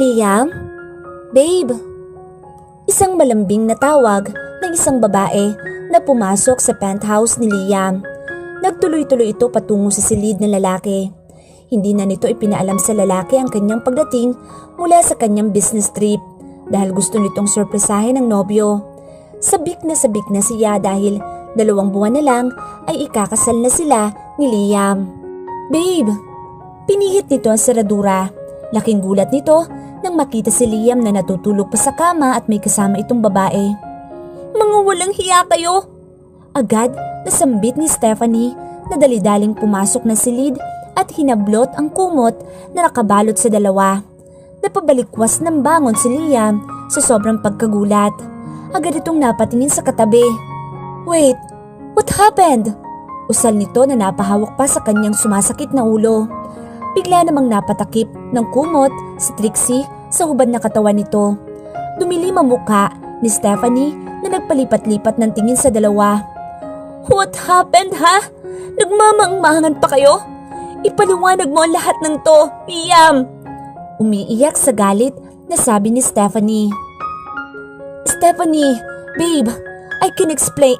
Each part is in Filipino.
Liam? Babe? Isang malambing na tawag ng isang babae na pumasok sa penthouse ni Liam. Nagtuloy-tuloy ito patungo sa silid na lalaki. Hindi na nito ipinaalam sa lalaki ang kanyang pagdating mula sa kanyang business trip dahil gusto nitong sorpresahin ng nobyo. Sabik na siya dahil 2 buwan na lang ay ikakasal na sila ni Liam. Babe! Pinihit nito ang seradura. Laking gulat nito nang makita si Liam na natutulog pa sa kama at may kasama itong babae. Mga walang hiya kayo! Agad nasambit ni Stephanie na dali-daling pumasok ng silid at hinablot ang kumot na nakabalot sa 2. Napabalikwas ng bangon si Liam sa sobrang pagkagulat. Agad itong napatingin sa katabi. Wait, what happened? Usal nito na napahawak pa sa kanyang sumasakit na ulo. Bigla namang napatakip ng kumot si Trixie sa hubad na katawan nito. Dumilim ang mukha ni Stephanie na nagpalipat-lipat ng tingin sa 2. What happened ha? Nagmamangmangan pa kayo? Ipaliwanag mo ang lahat ng to, Liam! Umiiyak sa galit na sabi ni Stephanie. Stephanie, babe, I can explain.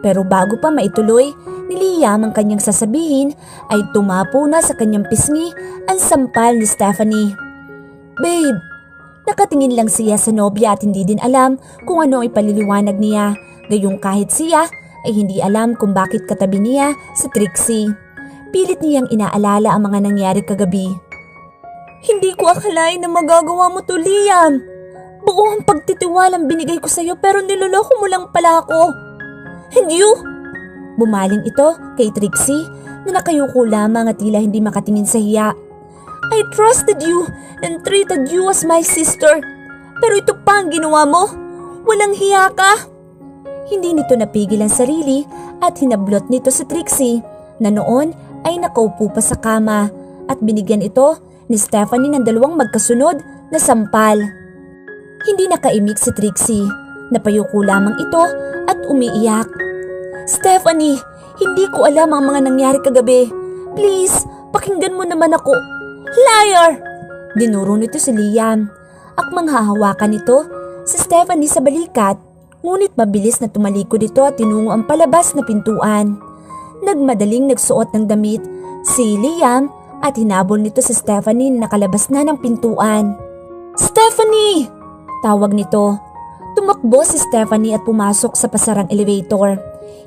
Pero bago pa maituloy ni Liam ang kanyang sasabihin ay tumapo na sa kanyang pisngi ang sampal ni Stephanie. Babe, nakatingin lang siya sa nobya at hindi din alam kung ano ay paliliwanag niya. Gayong kahit siya ay hindi alam kung bakit katabi niya si Trixie. Pilit niyang inaalala ang mga nangyari kagabi. Hindi ko akalain na magagawa mo to, Liam. Buo ang pagtitiwalang binigay ko sa'yo pero niloloko mo lang pala ako. And you? Bumaling ito kay Trixie na nakayuko lamang at tila hindi makatingin sa hiya. I trusted you and treated you as my sister. Pero ito pa ang ginawa mo? Walang hiya ka? Hindi nito napigil ang sarili at hinablot nito si Trixie na noon ay nakaupo pa sa kama at binigyan ito ni Stephanie ng 2 magkasunod na sampal. Hindi nakaimik si Trixie. Napayuko lamang ito at umiiyak. Stephanie, hindi ko alam ang mga nangyari kagabi. Please, pakinggan mo naman ako. Liar! Dinuro nito si Liam. Akmang hahawakan nito si Stephanie sa balikat, ngunit mabilis na tumalikod ito at tinungo ang palabas na pintuan. Nagmadaling nagsuot ng damit si Liam at hinabol nito si Stephanie na nakalabas na ng pintuan. Stephanie! Tawag nito. Tumakbo si Stephanie at pumasok sa pasarang elevator.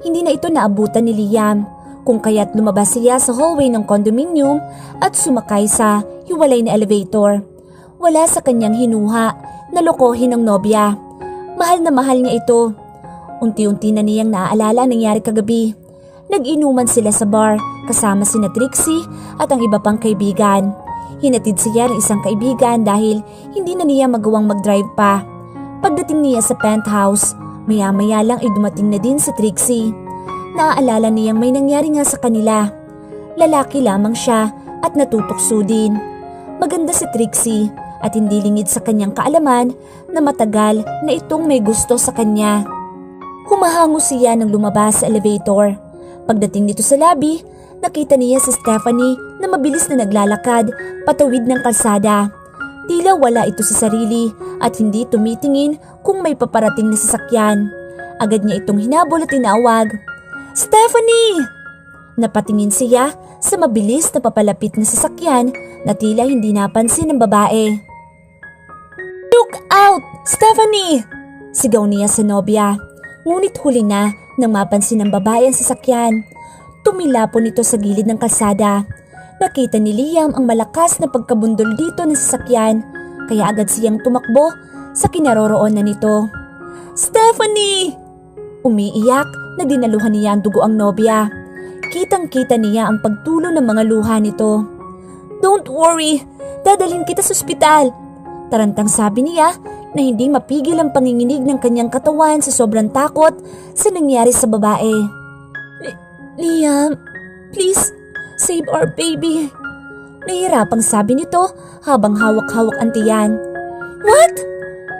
Hindi na ito naabutan ni Liam, kung kaya't lumabas siya sa hallway ng condominium at sumakay sa hiwalay na elevator. Wala sa kanyang hinuha na lokohin ng nobya. Mahal na mahal niya ito. Unti-unti na niyang naaalala ang nangyari kagabi. Nag-inuman sila sa bar kasama sina Trixie at ang iba pang kaibigan. Hinatid siya ng isang kaibigan dahil hindi na niya magawang mag-drive pa. Pagdating niya sa penthouse, maya-maya lang ay dumating na din si Trixie. Naaalala niyang may nangyari nga sa kanila. Lalaki lamang siya at natutukso din. Maganda si Trixie at hindi lingid sa kanyang kaalaman na matagal na itong may gusto sa kanya. Humahango siya nang lumabas sa elevator. Pagdating nito sa lobby, nakita niya si Stephanie na mabilis na naglalakad patawid ng kalsada. Tila wala ito sa sarili at hindi tumitingin kung may paparating na sasakyan. Agad niya itong hinabol at tinawag. Stephanie! Napatingin siya sa mabilis na papalapit na sasakyan na tila hindi napansin ng babae. Look out! Stephanie! Sigaw niya sa nobya. Ngunit huli na nang mapansin ng babae ang sasakyan. Tumilapon ito sa gilid ng kalsada. Nakita ni Liam ang malakas na pagkabundol dito ng sasakyan, kaya agad siyang tumakbo sa kinaroroonan nito. Stephanie! Umiiyak na dinaluhan niya ang dugo ang nobya. Kitang-kita niya ang pagtulo ng mga luha nito. Don't worry, dadalhin kita sa ospital. Tarantang sabi niya na hindi mapigil ang panginginig ng kanyang katawan sa sobrang takot sa nangyari sa babae. Liam, please, save our baby. Nahihirapang sabi nito habang hawak-hawak ang tiyan. What?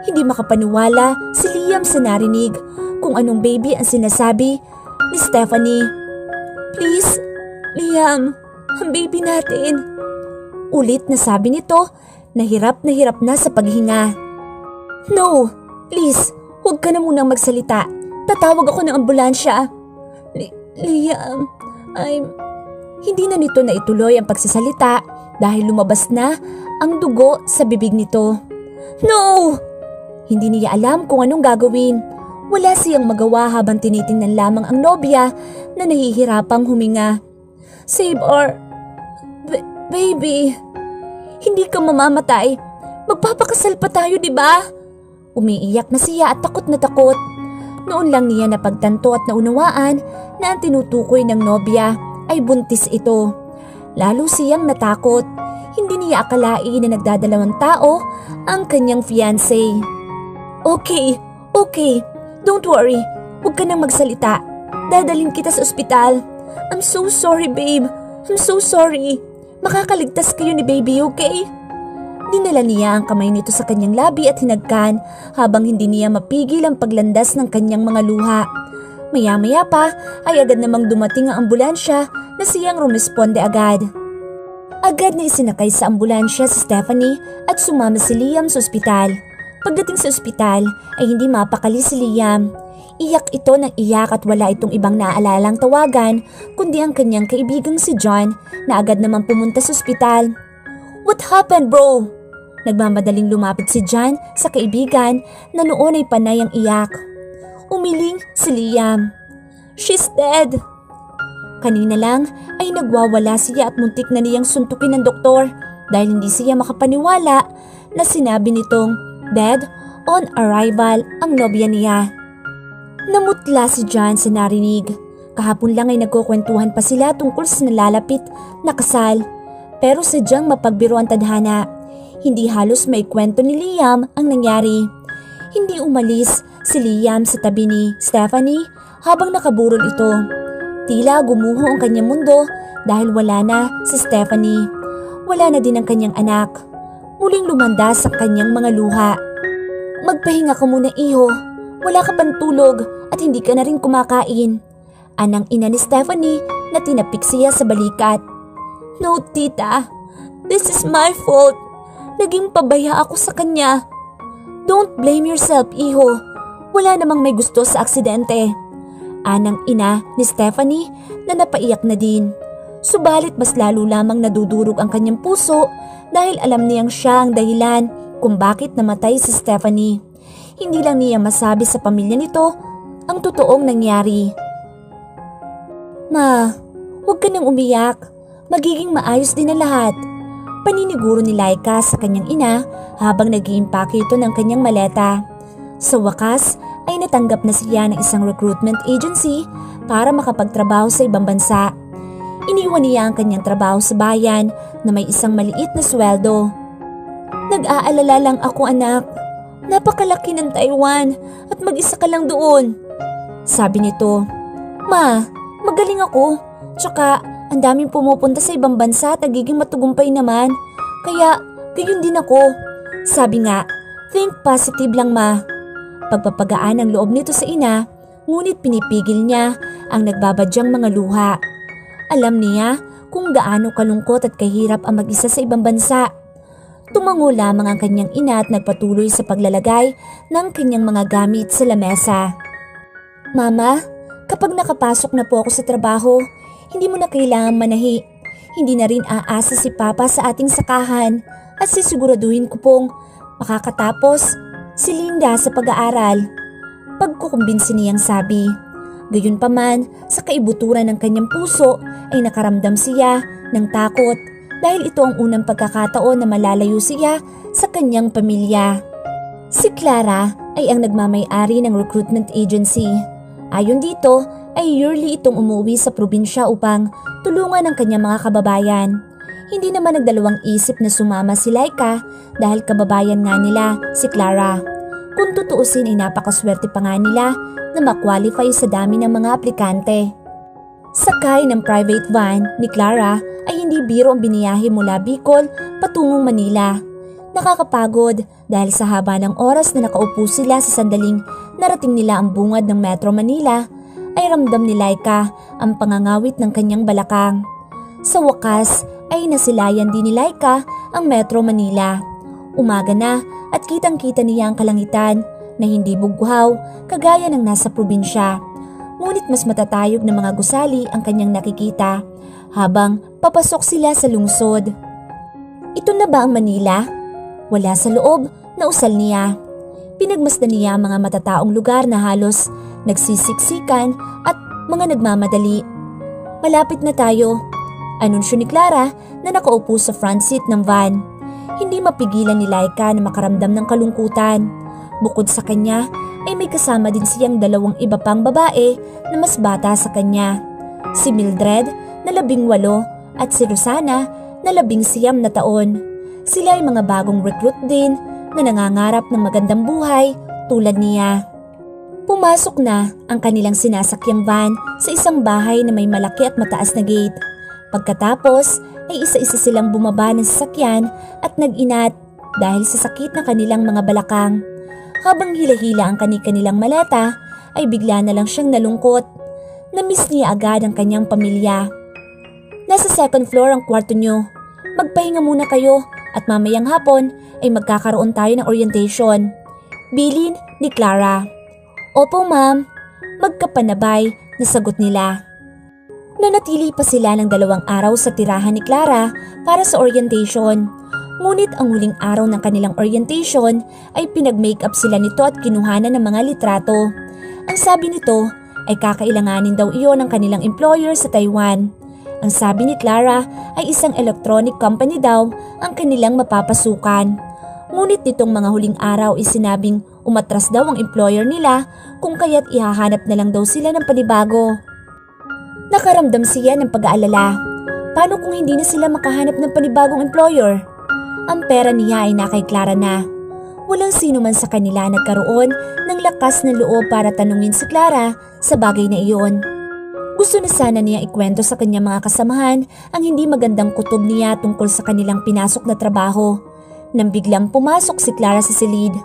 Hindi makapaniwala si Liam sa narinig kung anong baby ang sinasabi ni Stephanie. Please, Liam, ang baby natin. Ulit na sabi nito na hirap na sa paghinga. No! Please, huwag ka na munang magsalita. Tatawag ako ng ambulansya. Liam, Hindi na nito naituloy ang pagsasalita dahil lumabas na ang dugo sa bibig nito. No! Hindi niya alam kung anong gagawin. Wala siyang magawa habang tinitingnan lamang ang nobya na nahihirapang huminga. Save our baby. Hindi ka mamamatay. Magpapakasal pa tayo, di ba? Umiiyak na siya at takot na takot. Noon lang niya napagtanto at naunawaan na ang tinutukoy ng nobya ay buntis ito. Lalo siyang natakot. Hindi niya akalain na nagdadalawang tao ang kanyang fiancé. Okay. Don't worry. Huwag ka nang magsalita. Dadalhin kita sa ospital. I'm so sorry, babe. I'm so sorry. Makakaligtas kayo ni baby, okay? Dinala niya ang kamay nito sa kanyang labi at hinagkan habang hindi niya mapigil ang paglandas ng kanyang mga luha. Maya-maya pa ay agad namang dumating ang ambulansya na siyang rumesponde agad. Agad na isinakay sa ambulansya si Stephanie at sumama si Liam sa ospital. Pagdating sa ospital ay hindi mapakali si Liam. Iyak ito ng iyak at wala itong ibang naalalang tawagan kundi ang kanyang kaibigang si John na agad namang pumunta sa ospital. What happened, bro? Nagmamadaling lumapit si John sa kaibigan na noon ay panay ang iyak. Umiling si Liam. She's dead. Kanina lang ay nagwawala siya at muntik na niyang suntukin ng doktor dahil hindi siya makapaniwala na sinabi nitong dead on arrival ang nobya niya. Namutla si John sa narinig. Kahapon lang ay nagkukwentuhan pa sila tungkol sa nalalapit na kasal. Pero sadyang mapagbiro ang tadhana. Hindi halos may kwento ni Liam ang nangyari. Hindi umalis si Liam sa tabi ni Stephanie habang nakaburol ito. Tila gumuho ang kanyang mundo dahil wala na si Stephanie. Wala na din ang kanyang anak. Muling lumandas sa kanyang mga luha. Magpahinga ka muna, iho. Wala ka pang tulog at hindi ka na rin kumakain. Anang ina ni Stephanie na tinapik siya sa balikat. No, tita. This is my fault. Naging pabaya ako sa kanya. Don't blame yourself, iho. Wala namang may gusto sa aksidente. Anang ina ni Stephanie na napaiyak na din. Subalit mas lalo lamang nadudurog ang kanyang puso dahil alam niyang siya ang dahilan kung bakit namatay si Stephanie. Hindi lang niya masabi sa pamilya nito ang totoong nangyari. Ma, huwag ka nang umiyak. Magiging maayos din ang lahat. Paniniguro ni Laika sa kanyang ina habang nag-iimpake ito ng kanyang maleta. Sa wakas ay natanggap na siya ng isang recruitment agency para makapagtrabaho sa ibang bansa. Iniwan niya ang kanyang trabaho sa bayan na may isang maliit na sweldo. Nag-aalala lang ako, anak. Napakalaki ng Taiwan at mag-isa ka lang doon. Sabi nito, Ma, magaling ako. Tsaka ang daming pumupunta sa ibang bansa at nagiging matugumpay naman. Kaya gayon din ako. Sabi nga, think positive lang, Ma. Pagpapagaan ang loob nito sa ina, ngunit pinipigil niya ang nagbabadyang mga luha. Alam niya kung gaano kalungkot at kahirap ang mag-isa sa ibang bansa. Tumango lamang ang kanyang ina at nagpatuloy sa paglalagay ng kanyang mga gamit sa lamesa. Mama, kapag nakapasok na po ako sa trabaho, hindi mo na kailangan manahi. Hindi na rin aasa si Papa sa ating sakahan at sisiguraduhin ko pong makakatapos si Linda sa pag-aaral. Pagkukumbinsi niyang sabi. Gayunpaman, sa kaibuturan ng kanyang puso ay nakaramdam siya ng takot dahil ito ang unang pagkakataon na malalayo siya sa kanyang pamilya. Si Clara ay ang nagmamay-ari ng recruitment agency. Ayon dito ay yearly itong umuwi sa probinsya upang tulungan ang kanyang mga kababayan. Hindi naman nagdalawang isip na sumama si Laika dahil kababayan nga nila si Clara. Kung tutuusin ay napakaswerte pa nga nila na makwalify sa dami ng mga aplikante. Sakay ng private van ni Clara ay hindi biro ang biniyahe mula Bicol patungong Manila. Nakakapagod dahil sa haba ng oras na nakaupo sila sa sandaling narating nila ang bungad ng Metro Manila ay ramdam ni Laika ang pangangawit ng kanyang balakang. Sa wakas ay nasilayan din ni Laika ang Metro Manila. Umaga na at kitang-kita niya ang kalangitan na hindi bughaw kagaya ng nasa probinsya. Ngunit mas matatayog na mga gusali ang kanyang nakikita habang papasok sila sa lungsod. Ito na ba ang Manila? Wala sa loob na usal niya. Pinagmasdan niya ang mga matataong lugar na halos nagsisiksikan at mga nagmamadali. Malapit na tayo, anunsyo ni Clara na nakaupo sa front seat ng van. Hindi mapigilan ni Laika na makaramdam ng kalungkutan. Bukod sa kanya ay may kasama din siyang dalawang iba pang babae na mas bata sa kanya. Si Mildred na 18 at si Rosana na 19 na taon. Sila ay mga bagong recruit din na nangangarap ng magandang buhay tulad niya. Pumasok na ang kanilang sinasakyang van sa isang bahay na may malaki at mataas na gate. Pagkatapos ay isa-isa silang bumaba ng sasakyan at nag-inat dahil sa sakit na kanilang mga balakang. Habang hila-hila ang kanilang maleta ay bigla na lang siyang nalungkot. Namiss niya agad ang kanyang pamilya. Nasa second floor ang kwarto niyo. Magpahinga muna kayo at mamayang hapon ay magkakaroon tayo ng orientation. Bilin ni Clara. Opo ma'am, magkapanabay na sagot nila. Nanatili pa sila ng 2 araw sa tirahan ni Clara para sa orientation. Ngunit ang huling araw ng kanilang orientation ay pinag-makeup sila nito at kinuhanan ng mga litrato. Ang sabi nito ay kakailanganin daw iyon ng kanilang employer sa Taiwan. Ang sabi ni Clara ay isang electronic company daw ang kanilang mapapasukan. Ngunit nitong mga huling araw ay sinabing umatras daw ang employer nila kung kaya't ihahanap na lang daw sila ng panibago. Nakaramdam siya ng pag-aalala. Paano kung hindi na sila makahanap ng panibagong employer? Ang pera niya ay nakay Clara na. Walang sino man sa kanila nagkaroon ng lakas ng loob para tanungin si Clara sa bagay na iyon. Gusto na sana niya ikwento sa kanyang mga kasamahan ang hindi magandang kutob niya tungkol sa kanilang pinasok na trabaho. Nang biglang pumasok si Clara sa silid.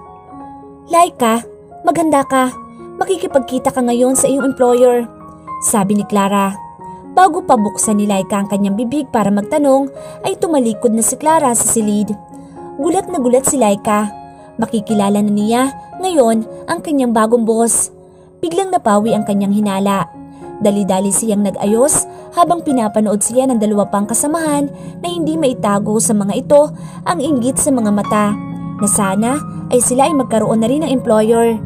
Laika, maganda ka. Makikipagkita ka ngayon sa iyong employer, sabi ni Clara. Bago pa buksan ni Laika ang kanyang bibig para magtanong ay tumalikod na si Clara sa silid. Gulat na gulat si Laika. Makikilala na niya ngayon ang kanyang bagong boss. Biglang napawi ang kanyang hinala. Dali-dali siyang nag-ayos habang pinapanood siya ng 2 pang kasamahan na hindi maitago sa mga ito ang inggit sa mga mata na sana ay sila ay magkaroon na rin ng employer.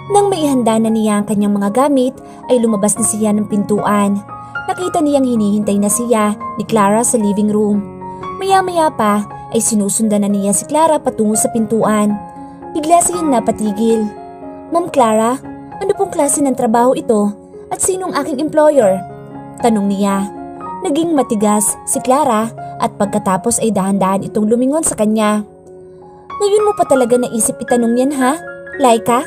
Nang maihanda na niya ang kanyang mga gamit ay lumabas na siya ng pintuan. Nakita niyang hinihintay na siya ni Clara sa living room. Maya-maya pa ay sinusundan na niya si Clara patungo sa pintuan. Bigla siyang napatigil. Ma'am Clara, ano pong klase ng trabaho ito? At sinong aking employer? Tanong niya. Naging matigas si Clara at pagkatapos ay dahan-dahan itong lumingon sa kanya. Ngayon mo pa talaga naisip itanong yan ha, Laika?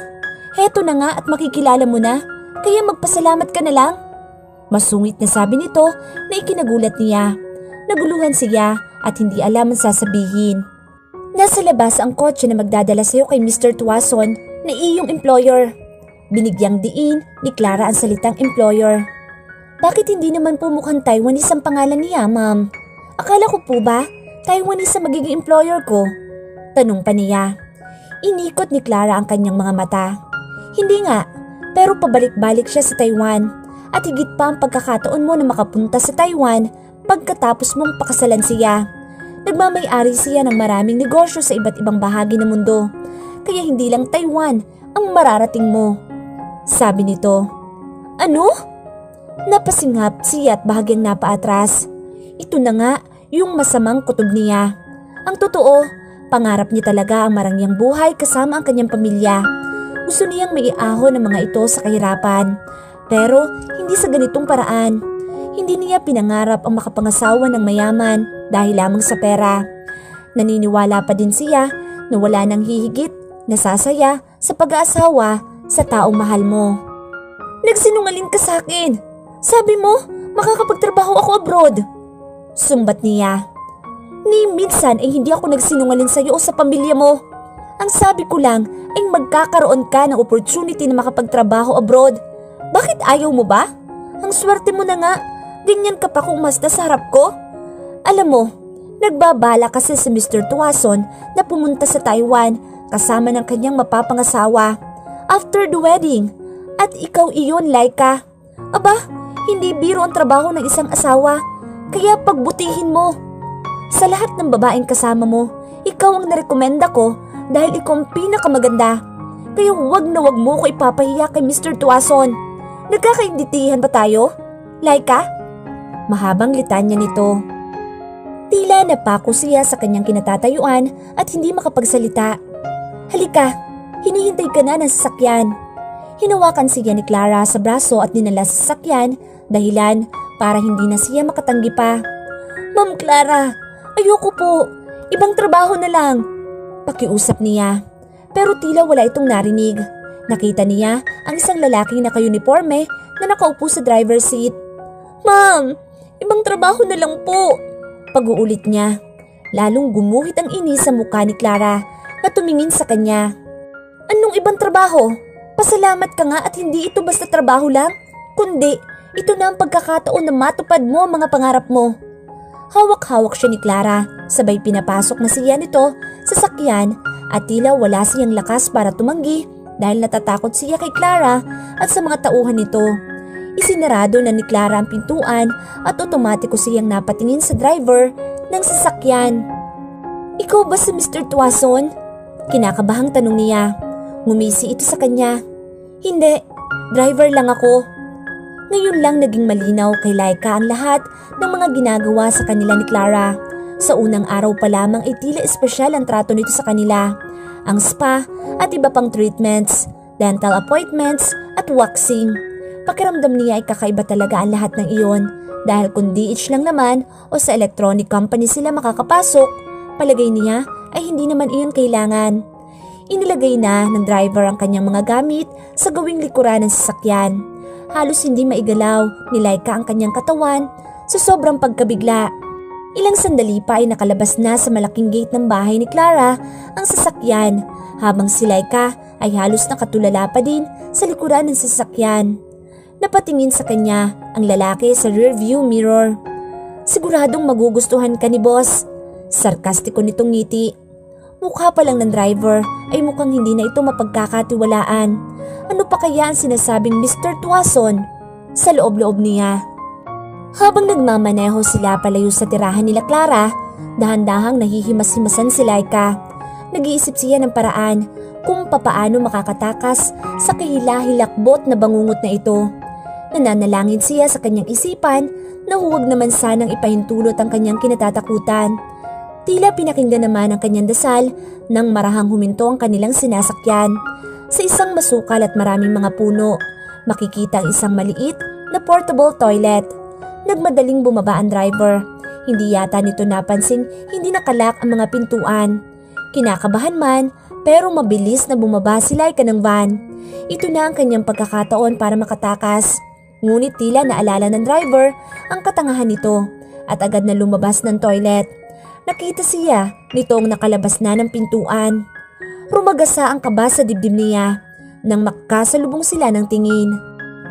Heto na nga at makikilala mo na, kaya magpasalamat ka na lang. Masungit na sabi nito na ikinagulat niya. Naguluhan siya at hindi alam ang sasabihin. Nasa labas ang kotse na magdadala sa'yo kay Mr. Tuason na iyong employer. Binigyang diin ni Clara ang salitang employer. Bakit hindi naman po mukhang Taiwanese ang pangalan niya, ma'am? Akala ko po ba Taiwanese ang magiging employer ko? Tanong pa niya. Inikot ni Clara ang kanyang mga mata. Hindi nga, pero pabalik-balik siya sa Taiwan at higit pa ang pagkakataon mo na makapunta sa Taiwan pagkatapos mong pakasalan siya. Nagmamay-ari siya ng maraming negosyo sa iba't ibang bahagi ng mundo, kaya hindi lang Taiwan ang mararating mo. Sabi nito. Ano? Napasinghap siya at bahagyang napaatras. Ito na nga yung masamang kutob niya. Ang totoo, pangarap niya talaga ang marangyang buhay kasama ang kanyang pamilya. Gusto niyang maiahon ang mga ito sa kahirapan. Pero hindi sa ganitong paraan. Hindi niya pinangarap ang makapangasawa ng mayaman dahil lamang sa pera. Naniniwala pa din siya na wala nang hihigit na sasaya sa pag-aasawa sa taong mahal mo. Nagsinungaling ka sa akin. Sabi mo, makakapagtrabaho ako abroad. Sumbat niya. Ni minsan ay hindi ako nagsinungaling sa iyo o sa pamilya mo. Ang sabi ko lang ay magkakaroon ka ng opportunity na makapagtrabaho abroad. Bakit ayaw mo ba? Ang swerte mo na nga. Ganyan ka pa kung mas sa harap ko. Alam mo, Nagbabala kasi si Mr. Tuason na pumunta sa Taiwan kasama ng kanyang mapapangasawa after the wedding. At ikaw iyon, Laika. Aba, hindi biro ang trabaho ng isang asawa, kaya pagbutihin mo. Sa lahat ng babaeng kasama mo, ikaw ang narekomenda ko dahil ikaw ang pinakamaganda. Kaya wag na wag mo ko ipapahiya kay Mr. Tuason. Nagkakaintindihan ba tayo, Laika? Mahabang litanya nito. Tila napako siya sa kanyang kinatatayuan at hindi makapagsalita. Halika, hinihintay ka na ng sasakyan. Hinawakan siya ni Clara sa braso at dinala sa sasakyan dahilan para hindi na siya makatanggi pa. Ma'am Clara, ayoko po. Ibang trabaho na lang. Pakiusap niya. Pero tila wala itong narinig. Nakita niya ang isang lalaking naka-uniforme na nakaupo sa driver's seat. Ma'am, ibang trabaho na lang po. Pag-uulit niya. Lalong gumuhit ang inis sa mukha ni Clara na tumingin sa kanya. Anong ibang trabaho? Pasalamat ka nga at hindi ito basta trabaho lang. Kundi, ito na ang pagkakataon na matupad mo ang mga pangarap mo. Hawak-hawak siya ni Clara, sabay pinapasok na siya nito sa sakyan at tila wala siyang lakas para tumanggi dahil natatakot siya kay Clara at sa mga tauhan nito. Isinarado na ni Clara ang pintuan at otomatiko siyang napatingin sa driver ng sasakyan. Ikaw ba si Mr. Tuason? Kinakabahang tanong niya. Ngumisi ito sa kanya. Hindi, driver lang ako. Ngayon lang naging malinaw kay Laika ang lahat ng mga ginagawa sa kanila ni Clara. Sa unang araw pa lamang ay tila espesyal ang trato nito sa kanila. Ang spa at iba pang treatments, dental appointments at waxing. Pakiramdam niya ay kakaiba talaga ang lahat ng iyon dahil kung DH lang naman o sa electronic company sila makakapasok, palagay niya ay hindi naman iyon kailangan. Inilagay na ng driver ang kanyang mga gamit sa gawing likuran ng sasakyan. Halos hindi maigalaw ni Laika ang kanyang katawan sa sobrang pagkabigla. Ilang sandali pa ay nakalabas na sa malaking gate ng bahay ni Clara ang sasakyan habang si Laika ay halos nakatulala pa din sa likuran ng sasakyan. Napatingin sa kanya ang lalaki sa rearview mirror. Siguradong magugustuhan ka ni boss. Sarkastiko nitong ngiti. Mukha pa lang ng driver ay mukhang hindi na ito mapagkakatiwalaan. Ano pa kaya ang sinasabing Mr. Tuason sa loob-loob niya? Habang nagmamaneho sila palayo sa tirahan nila Clara, dahan-dahang nahihimas-himasan si Laika. Nag-iisip siya ng paraan kung papaano makakatakas sa kahila-hilakbot na bangungot na ito. Nananalangin siya sa kanyang isipan na huwag naman sanang ipahintulot ang kanyang kinatatakutan. Tila pinakinggan naman ang kanyang dasal nang marahang huminto ang kanilang sinasakyan. Sa isang masukal at maraming mga puno, makikita ang isang maliit na portable toilet. Nagmadaling bumaba ang driver. Hindi yata nito napansing hindi nakalak ang mga pintuan. Kinakabahan man pero mabilis na bumaba si Laika ng van. Ito na ang kanyang pagkakataon para makatakas. Ngunit tila naalala ng driver ang katangahan nito at agad na lumabas ng toilet. Nakita siya nitong nakalabas na ng pintuan. Rumagasa ang kaba sa dibdib niya nang makasalubong sila ng tingin.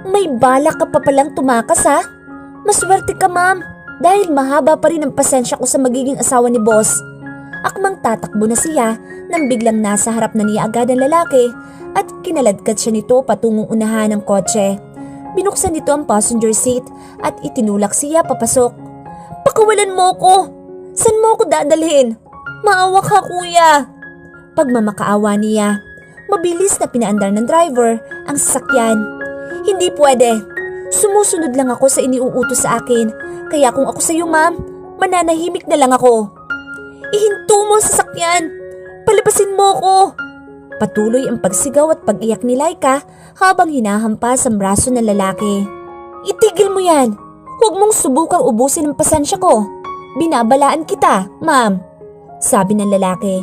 May balak ka pa palang tumakas ha? Maswerte ka ma'am dahil mahaba pa rin ang pasensya ko sa magiging asawa ni boss. Akmang tatakbo na siya nang biglang nasa harap na niya agad ang lalaki at kinaladkad siya nito patungong unahan ng kotse. Binuksan nito ang passenger seat at itinulak siya papasok. Pakawalan mo ko! San mo ko dadalhin? Maawa ka kuya! Pagmamakaawa niya, mabilis na pinaandar ng driver ang sasakyan. Hindi pwede. Sumusunod lang ako sa iniuutos sa akin. Kaya kung ako sa iyo ma'am, mananahimik na lang ako. Ihinto mo ang sasakyan! Palabasin mo ko! Patuloy ang pagsigaw at pag-iyak ni Laika habang hinahampas ang braso ng lalaki. Itigil mo yan! Huwag mong subukang ubusin ang pasensya ko. Binabalaan kita, ma'am, sabi ng lalaki.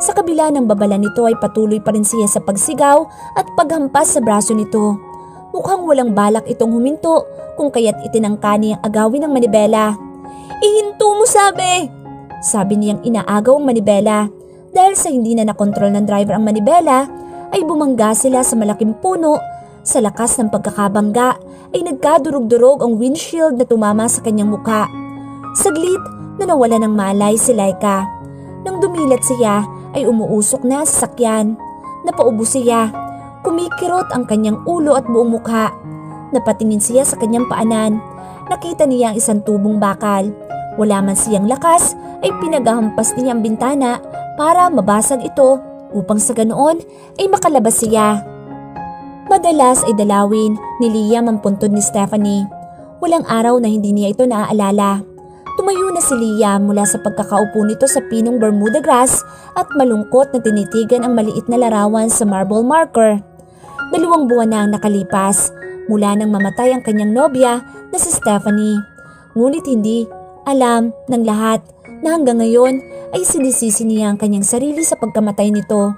Sa kabila ng babala nito ay patuloy pa rin siya sa pagsigaw at paghampas sa braso nito. Mukhang walang balak itong huminto kung kaya't itinangka niyang agawin ng manibela. Ihinto mo sabi niyang inaagaw ang manibela. Dahil sa hindi na nakontrol ng driver ang manibela, ay bumangga sila sa malaking puno. Sa lakas ng pagkakabangga ay nagkadurog-durog ang windshield na tumama sa kanyang mukha. Saglit, na nawala ng malay si Laika. Nang dumilat siya ay umuusok na sa sasakyan. Napaubo siya. Kumikirot ang kanyang ulo at buong mukha. Napatingin siya sa kanyang paanan. Nakita niya ang isang tubong bakal. Wala man siyang lakas ay pinaghahampas niya ang bintana para mabasag ito upang sa ganoon ay makalabas siya. Madalas ay dalawin ni Liam ang puntod ni Stephanie. Walang araw na hindi niya ito naaalala. Tumayo na si Liam mula sa pagkakaupo nito sa pinong Bermuda grass at malungkot na tinitigan ang maliit na larawan sa marble marker. 2 buwan na ang nakalipas mula nang mamatay ang kanyang nobya na si Stephanie. Ngunit hindi alam ng lahat na hanggang ngayon ay sinisisi niya ang kanyang sarili sa pagkamatay nito.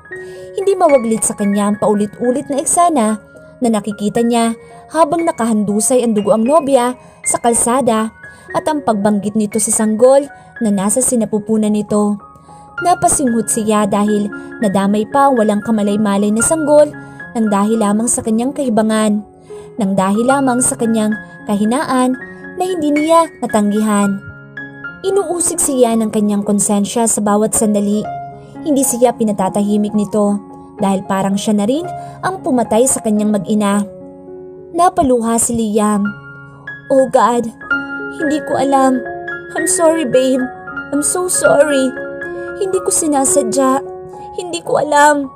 Hindi mawaglit sa kanya ang paulit-ulit na eksena na nakikita niya habang nakahandusay ang dugo ang nobya sa kalsada at ang pagbanggit nito sa sanggol na nasa sinapupunan nito. Napasinghot siya dahil nadamay pa walang kamalay-malay na sanggol nang dahil lamang sa kanyang kahibangan, nang dahil lamang sa kanyang kahinaan na hindi niya natanggihan. Inuusig siya ng kanyang konsensya sa bawat sandali. Hindi siya pinatatahimik nito dahil parang siya na rin ang pumatay sa kanyang mag-ina. Napaluha si Liam. Oh God, hindi ko alam. I'm sorry babe. I'm so sorry. Hindi ko sinasadya. Hindi ko alam.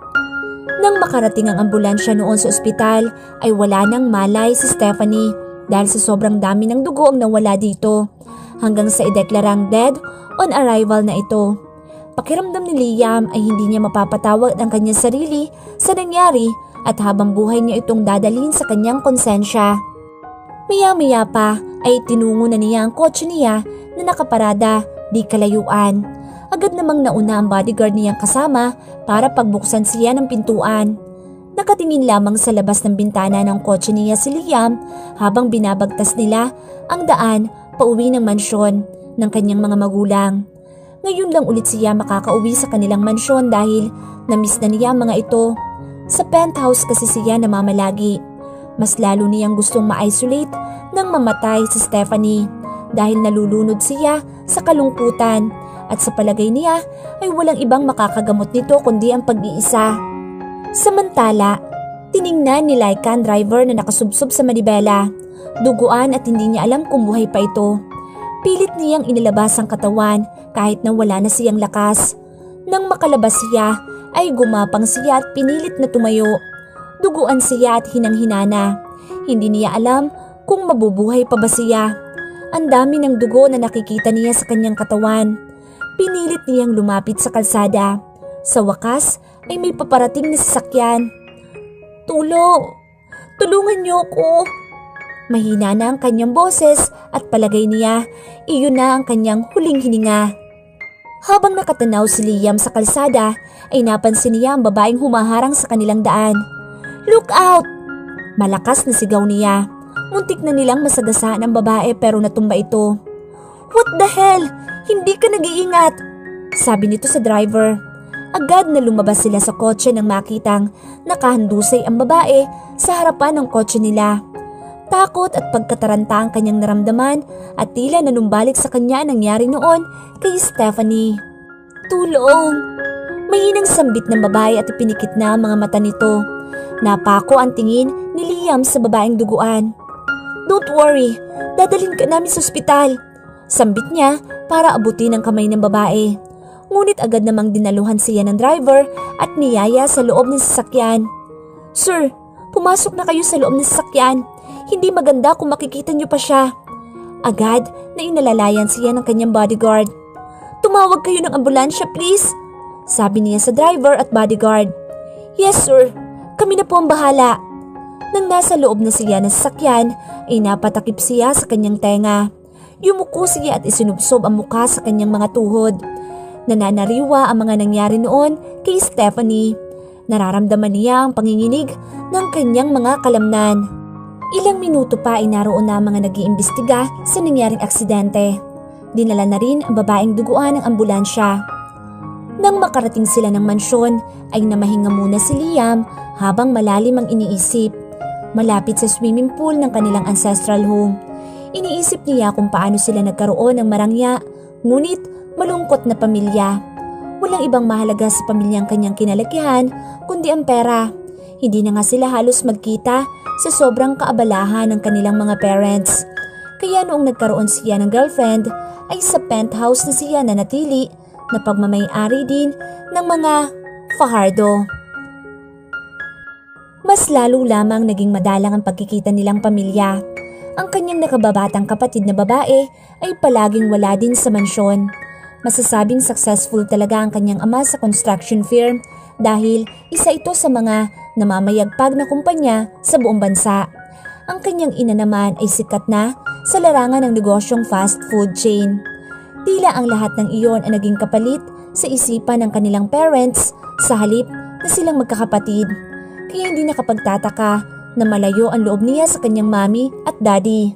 Nang makarating ang ambulansya noon sa ospital ay wala nang malay si Stephanie dahil sa sobrang dami ng dugo ang nawala dito hanggang sa ideklarang dead on arrival na ito. Pakiramdam ni Liam ay hindi niya mapapatawad ang kanyang sarili sa nangyari at habang buhay niya itong dadalhin sa kanyang konsensya. Maya-maya pa ay tinungo na niya ang kotse niya na nakaparada di kalayuan. Agad namang nauna ang bodyguard niyang kasama para pagbuksan siya ng pintuan. Nakatingin lamang sa labas ng bintana ng kotse niya si Liam habang binabagtas nila ang daan pauwi ng mansyon ng kanyang mga magulang. Ngayon lang ulit siya makakauwi sa kanilang mansyon dahil namiss na niya ang mga ito. Sa penthouse kasi siya namamalagi. Mas lalo niyang gustong ma-isolate nang mamatay si Stephanie dahil nalulunod siya sa kalungkutan at sa palagay niya ay walang ibang makakagamot nito kundi ang pag-iisa. Samantala, tiningnan ni Laika ang driver na nakasubsob sa manibela. Duguan at hindi niya alam kung buhay pa ito. Pilit niyang inilabas ang katawan kahit na wala na siyang lakas. Nang makalabas siya ay gumapang siya at pinilit na tumayo. Duguan siya at hinang-hinana. Hindi niya alam kung mabubuhay pa ba siya. Ang dami ng dugo na nakikita niya sa kanyang katawan. Pinilit niyang lumapit sa kalsada. Sa wakas ay may paparating na sasakyan. Tulong! Tulungan niyo ako! Mahina na ang kanyang boses at palagay niya iyon na ang kanyang huling hininga. Habang nakatanaw si Liam sa kalsada ay napansin niya ang babaeng humaharang sa kanilang daan. Look out! Malakas na sigaw niya. Muntik na nilang masagasaan ang babae pero natumba ito. What the hell? Hindi ka nag-iingat! Sabi nito sa driver. Agad na lumabas sila sa kotse nang makitang nakahandusay ang babae sa harapan ng kotse nila. Takot at pagkataranta ang kanyang naramdaman at tila nanumbalik sa kanya ang nangyari noon kay Stephanie. Tulong! Mahinang sambit ng babae at ipinikit na ang mga mata nito. Napako ang tingin ni Liam sa babaeng duguan. Don't worry, dadalhin ka namin sa ospital. Sambit niya para abutin ang kamay ng babae. Ngunit agad namang dinaluhan siya ng driver at niyaya sa loob ng sasakyan. Sir, pumasok na kayo sa loob ng sasakyan. Hindi maganda kung makikita niyo pa siya. Agad na inalalayan siya ng kanyang bodyguard. Tumawag kayo ng ambulansya please, sabi niya sa driver at bodyguard. Yes sir, kami na po ang bahala. Nang nasa loob na siya ng sasakyan ay napatakip siya sa kanyang tenga. Yumuko siya at isinubsob ang mukha sa kanyang mga tuhod. Nananariwa ang mga nangyari noon kay Stephanie. Nararamdaman niya ang panginginig ng kanyang mga kalamnan. Ilang minuto pa ay naroon na mga nag-iimbestiga sa nangyaring aksidente. Dinala na rin ang babaeng duguan ng ambulansya. Nang makarating sila ng mansyon ay namahinga muna si Liam habang malalim ang iniisip. Malapit sa swimming pool ng kanilang ancestral home. Iniisip niya kung paano sila nagkaroon ng marangya Ngunit malungkot na pamilya. Walang ibang mahalaga sa pamilyang kanyang kinalakihan kundi ang pera. Hindi na nga sila halos magkita sa sobrang kaabalahan ng kanilang mga parents. Kaya noong nagkaroon siya ng girlfriend ay sa penthouse na siya nanatili na pagmamay-ari din ng mga Fajardo. Mas lalo lamang naging madalang ang pagkikita nilang pamilya. Ang kanyang nakababatang kapatid na babae ay palaging wala din sa mansyon. Masasabing successful talaga ang kanyang ama sa construction firm dahil isa ito sa mga namamayagpag na kumpanya sa buong bansa. Ang kanyang ina naman ay sikat na sa larangan ng negosyong fast food chain. Tila ang lahat ng iyon ay naging kapalit sa isipan ng kanilang parents sa halip na silang magkakapatid. Kaya hindi nakapagtataka na malayo ang loob niya sa kanyang mami at daddy.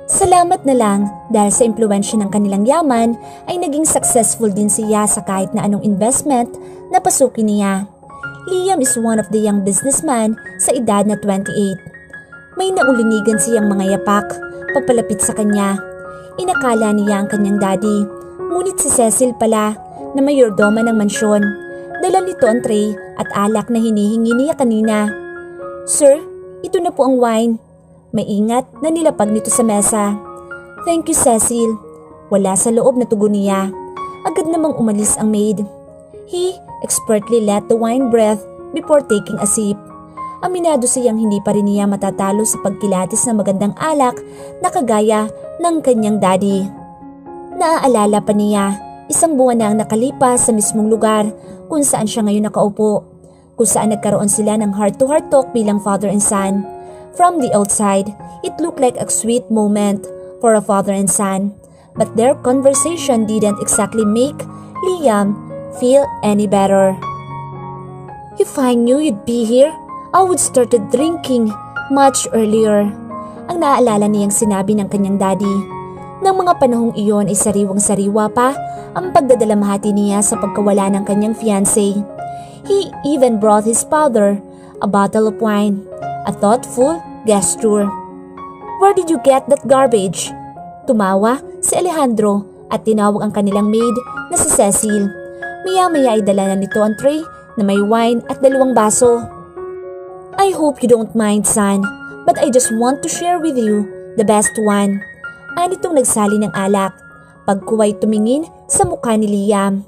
Salamat na lang dahil sa impluwensya ng kanilang yaman ay naging successful din siya sa kahit na anong investment na pasukin niya. Liam is one of the young businessman sa edad na 28. May naulinigan siyang mga yapak papalapit sa kanya. Inakala niya ang kanyang daddy, ngunit si Cecil pala na mayordoma ng mansyon. Dala nito ang tray at alak na hinihingi niya kanina. Sir, ito na po ang wine. Maingat na nilapag nito sa mesa. Thank you, Cecil. Wala sa loob na tugon niya. Agad namang umalis ang maid. He expertly let the wine breath before taking a sip. Aminado siyang hindi pa rin niya matatalo sa pagkilatis ng magandang alak na kagaya ng kanyang daddy. Naaalala pa niya, isang buwan na ang nakalipas sa mismong lugar kung saan siya ngayon nakaupo, kung saan nagkaroon sila ng heart-to-heart talk bilang father and son. From the outside, it looked like a sweet moment for a father and son, but their conversation didn't exactly make Liam feel any better. If I knew you'd be here, I would started drinking much earlier. Ang naaalala niyang sinabi ng kanyang daddy. Nang mga panahong iyon ay sariwang-sariwa pa ang pagdadalamhati niya sa pagkawala ng kanyang fiancé. He even brought his father a bottle of wine, a thoughtful gesture. Where did you get that garbage? Tumawa si Alejandro at tinawag ang kanilang maid na si Cecil. Maya-maya ay dala na nito ang tray na may wine at 2 baso. I hope you don't mind, son, but I just want to share with you the best one. Anitong nagsali ng alak. Pagkuway tumingin sa mukha ni Liam.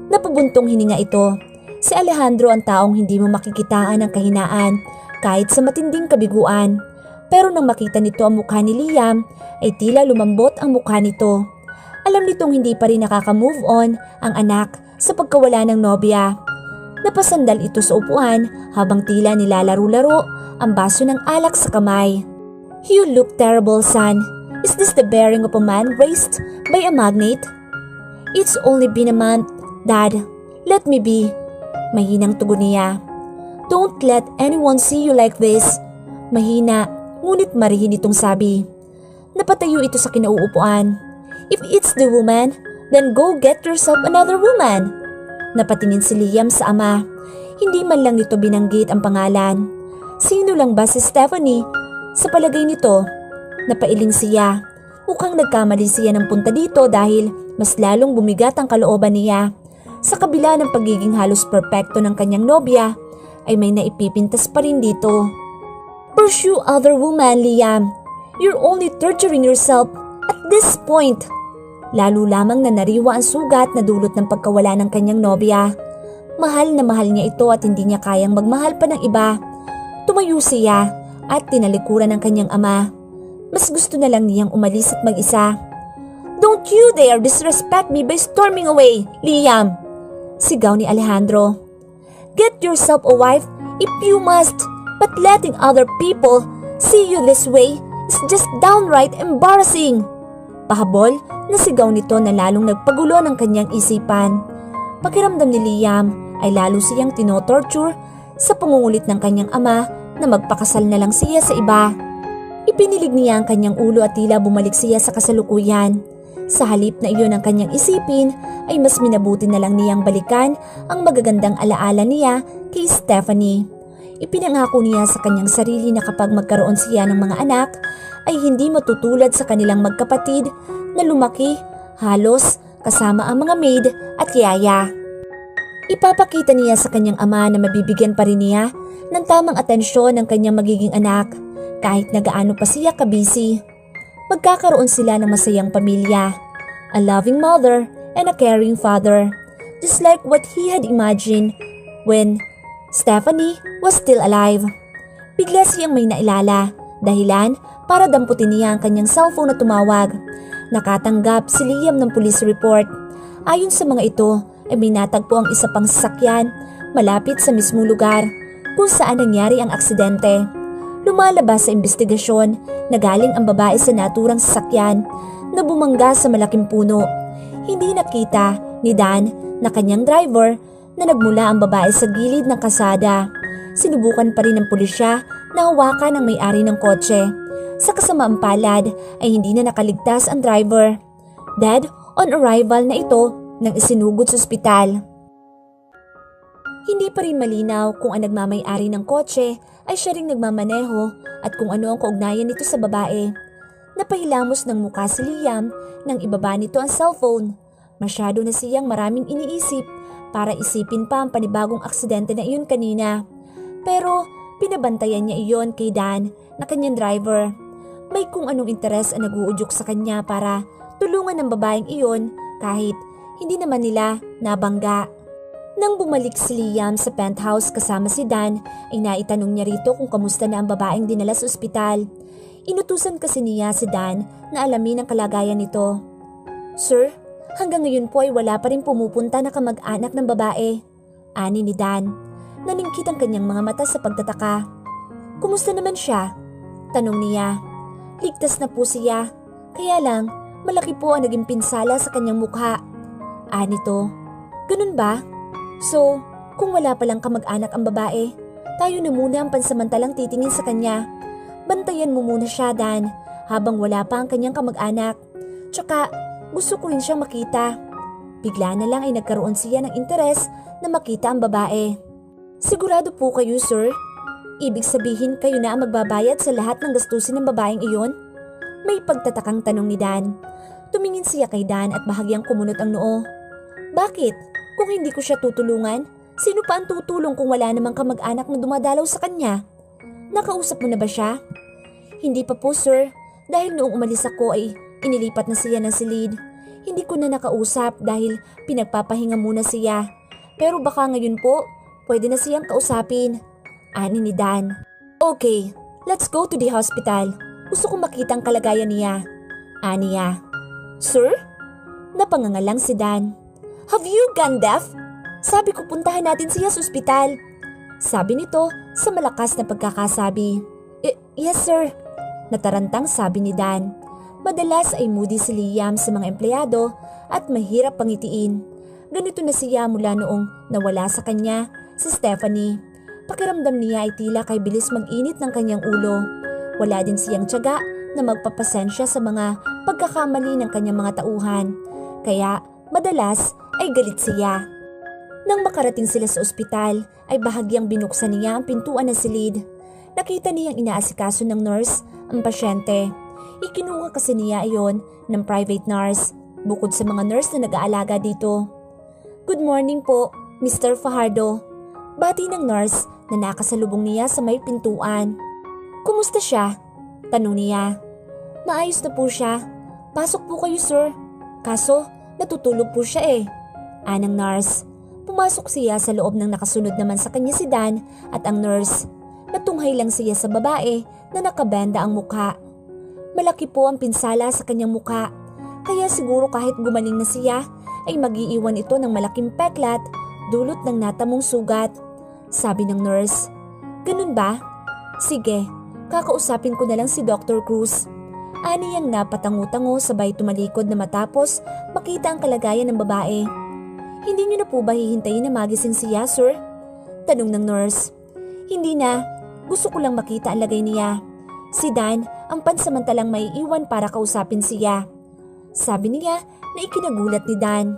Napabuntong hininga ito. Si Alejandro ang taong hindi mo makikitaan ng kahinaan kahit sa matinding kabiguan. Pero nang makita nito ang mukha ni Liam ay tila lumambot ang mukha nito. Alam nitong hindi pa rin nakaka-move on ang anak sa pagkawala ng nobya. Napasandal ito sa upuan habang tila nilalaro-laro ang baso ng alak sa kamay. You look terrible, son. Is this the bearing of a man raised by a magnate? It's only been a month, Dad. Let me be. Mahinang tugon niya. Don't let anyone see you like this. Mahina, ngunit marihin itong sabi. Napatayo ito sa kinauupuan. If it's the woman, then go get yourself another woman. Napatingin si Liam sa ama. Hindi man lang nito binanggit ang pangalan. Sino lang ba si Stephanie? Sa palagay nito, napailing siya. Mukhang nagkamali siya ng punta dito dahil mas lalong bumigat ang kalooban niya. Sa kabila ng pagiging halos perpekto ng kanyang nobya, ay may naipipintas pa rin dito. Pursue other woman, Liam. You're only torturing yourself at this point. Lalo lamang na nariwa ang sugat na dulot ng pagkawala ng kanyang nobya. Mahal na mahal niya ito at hindi niya kayang magmahal pa ng iba. Tumayo siya at tinalikuran ng kanyang ama. Mas gusto na lang niyang umalis at mag-isa. Don't you dare disrespect me by storming away, Liam! Sigaw ni Alejandro. Get yourself a wife if you must, but letting other people see you this way is just downright embarrassing. Pahabol na sigaw nito na lalong nagpagulo ng kanyang isipan. Pakiramdam ni Liam ay lalo siyang tinotorture sa pangungulit ng kanyang ama na magpakasal na lang siya sa iba. Ipinilig niya ang kanyang ulo at tila bumalik siya sa kasalukuyan. Sa halip na iyon ang kanyang isipin ay mas minabuti na lang niyang balikan ang magagandang alaala niya kay Stephanie. Ipinangako niya sa kanyang sarili na kapag magkaroon siya ng mga anak ay hindi matutulad sa kanilang magkapatid na lumaki halos kasama ang mga maid at yaya. Ipapakita niya sa kanyang ama na mabibigyan pa rin niya ng tamang atensyon ng kanyang magiging anak kahit na gaano pa siya kabisi. Magkakaroon sila ng masayang pamilya, a loving mother and a caring father, just like what he had imagined when Stephanie was still alive. Bigla siyang may nailala, dahilan para damputin niya ang kanyang cellphone na tumawag. Nakatanggap si Liam ng police report. Ayon sa mga ito ay may natagpo ang isa pang sasakyan malapit sa mismong lugar kung saan nangyari ang aksidente. Lumalabas sa investigasyon na galing ang babae sa naturang sasakyan na bumangga sa malaking puno. Hindi nakita ni Dan na kanyang driver na nagmula ang babae sa gilid ng kasada. Sinubukan pa rin ng pulisya na hawakan ang may-ari ng kotse. Sa kasamaang palad ay hindi na nakaligtas ang driver. Dead on arrival na ito nang isinugod sa ospital. Hindi pa rin malinaw kung ang nagmamay-ari ng kotse ay siya ring nagmamaneho at kung ano ang kaugnayan nito sa babae. Napahilamos ng mukha si Liam nang ibaba nito ang cellphone. Masyado na siyang maraming iniisip para isipin pa ang panibagong aksidente na iyon kanina. Pero pinabantayan niya iyon kay Dan na kanyang driver. May kung anong interes ang nag-uudyok sa kanya para tulungan ng babaeng iyon kahit hindi naman nila nabangga. Nang bumalik si Liam sa penthouse kasama si Dan ay naitanong niya rito kung kamusta na ang babaeng dinala sa ospital. Inutusan kasi niya si Dan na alamin ang kalagayan nito. "Sir, hanggang ngayon po ay wala pa rin pumupunta na kamag-anak ng babae," ani ni Dan. Naningkit ang kanyang mga mata sa pagtataka. "Kumusta naman siya?" tanong niya. "Ligtas na po siya, kaya lang malaki po ang naging pinsala sa kanyang mukha," anito. "Ganun ba? So, kung wala palang kamag-anak ang babae, tayo na muna ang pansamantalang titingin sa kanya. Bantayan mo muna siya, Dan, habang wala pa ang kanyang kamag-anak. Tsaka, gusto ko rin siyang makita." Bigla na lang ay nagkaroon siya ng interes na makita ang babae. "Sigurado po kayo, sir? Ibig sabihin kayo na ang magbabayad sa lahat ng gastusin ng babaeng iyon?" May pagtatakang tanong ni Dan. Tumingin siya kay Dan at bahagyang kumunot ang noo. "Bakit? Kung hindi ko siya tutulungan, sino pa ang tutulong kung wala namang kamag-anak na dumadalaw sa kanya? Nakausap mo na ba siya?" "Hindi pa po, sir. Dahil noong umalis ako ay inilipat na siya ng silid. Hindi ko na nakausap dahil pinagpapahinga muna siya. Pero baka ngayon po, pwede na siyang kausapin," ani ni Dan. "Okay, let's go to the hospital. Gusto kong makita ang kalagayan niya," aniya. "Sir?" Napangangalang si Dan. "Have you gone deaf? Sabi ko puntahan natin siya sa ospital," sabi nito sa malakas na pagkakasabi. Yes sir," natarantang sabi ni Dan. Madalas ay moody si Liam sa mga empleyado at mahirap pangitiin. Ganito na siya mula noong nawala sa kanya si Stephanie. Pakiramdam niya ay tila kay bilis mag-init ng kanyang ulo. Wala din siyang tiyaga na magpapasensya sa mga pagkakamali ng kanyang mga tauhan. Kaya madalas ay galit siya. Nang makarating sila sa ospital ay bahagyang binuksan niya ang pintuan ng silid. Nakita niyang inaasikaso ng nurse ang pasyente. Ikinuha kasi niya iyon ng private nurse bukod sa mga nurse na nag-aalaga dito. "Good morning po, Mr. Fajardo," bati ng nurse na nakasalubong niya sa may pintuan. "Kumusta siya?" tanong niya. "Maayos na po siya. Pasok po kayo, sir. Kaso natutulog po siya eh," anang nurse. Pumasok siya sa loob ng nakasunod naman sa kanya si Dan at ang nurse. Natunghay lang siya sa babae na nakabenda ang mukha. Malaki po ang pinsala sa kanyang mukha, kaya siguro kahit gumaling na siya ay mag-iiwan ito ng malaking peklat dulot ng natamong sugat, sabi ng nurse. "Ganun ba? Sige, kakausapin ko na lang si Dr. Cruz." Aniyang napatango-tango sabay tumalikod na matapos makita ang kalagayan ng babae. "Hindi niyo na po ba hihintayin na magising siya, sir?" tanong ng nurse. "Hindi na. Gusto ko lang makita ang lagay niya. Si Dan ang pansamantalang maiiwan para kausapin siya," sabi niya na ikinagulat ni Dan.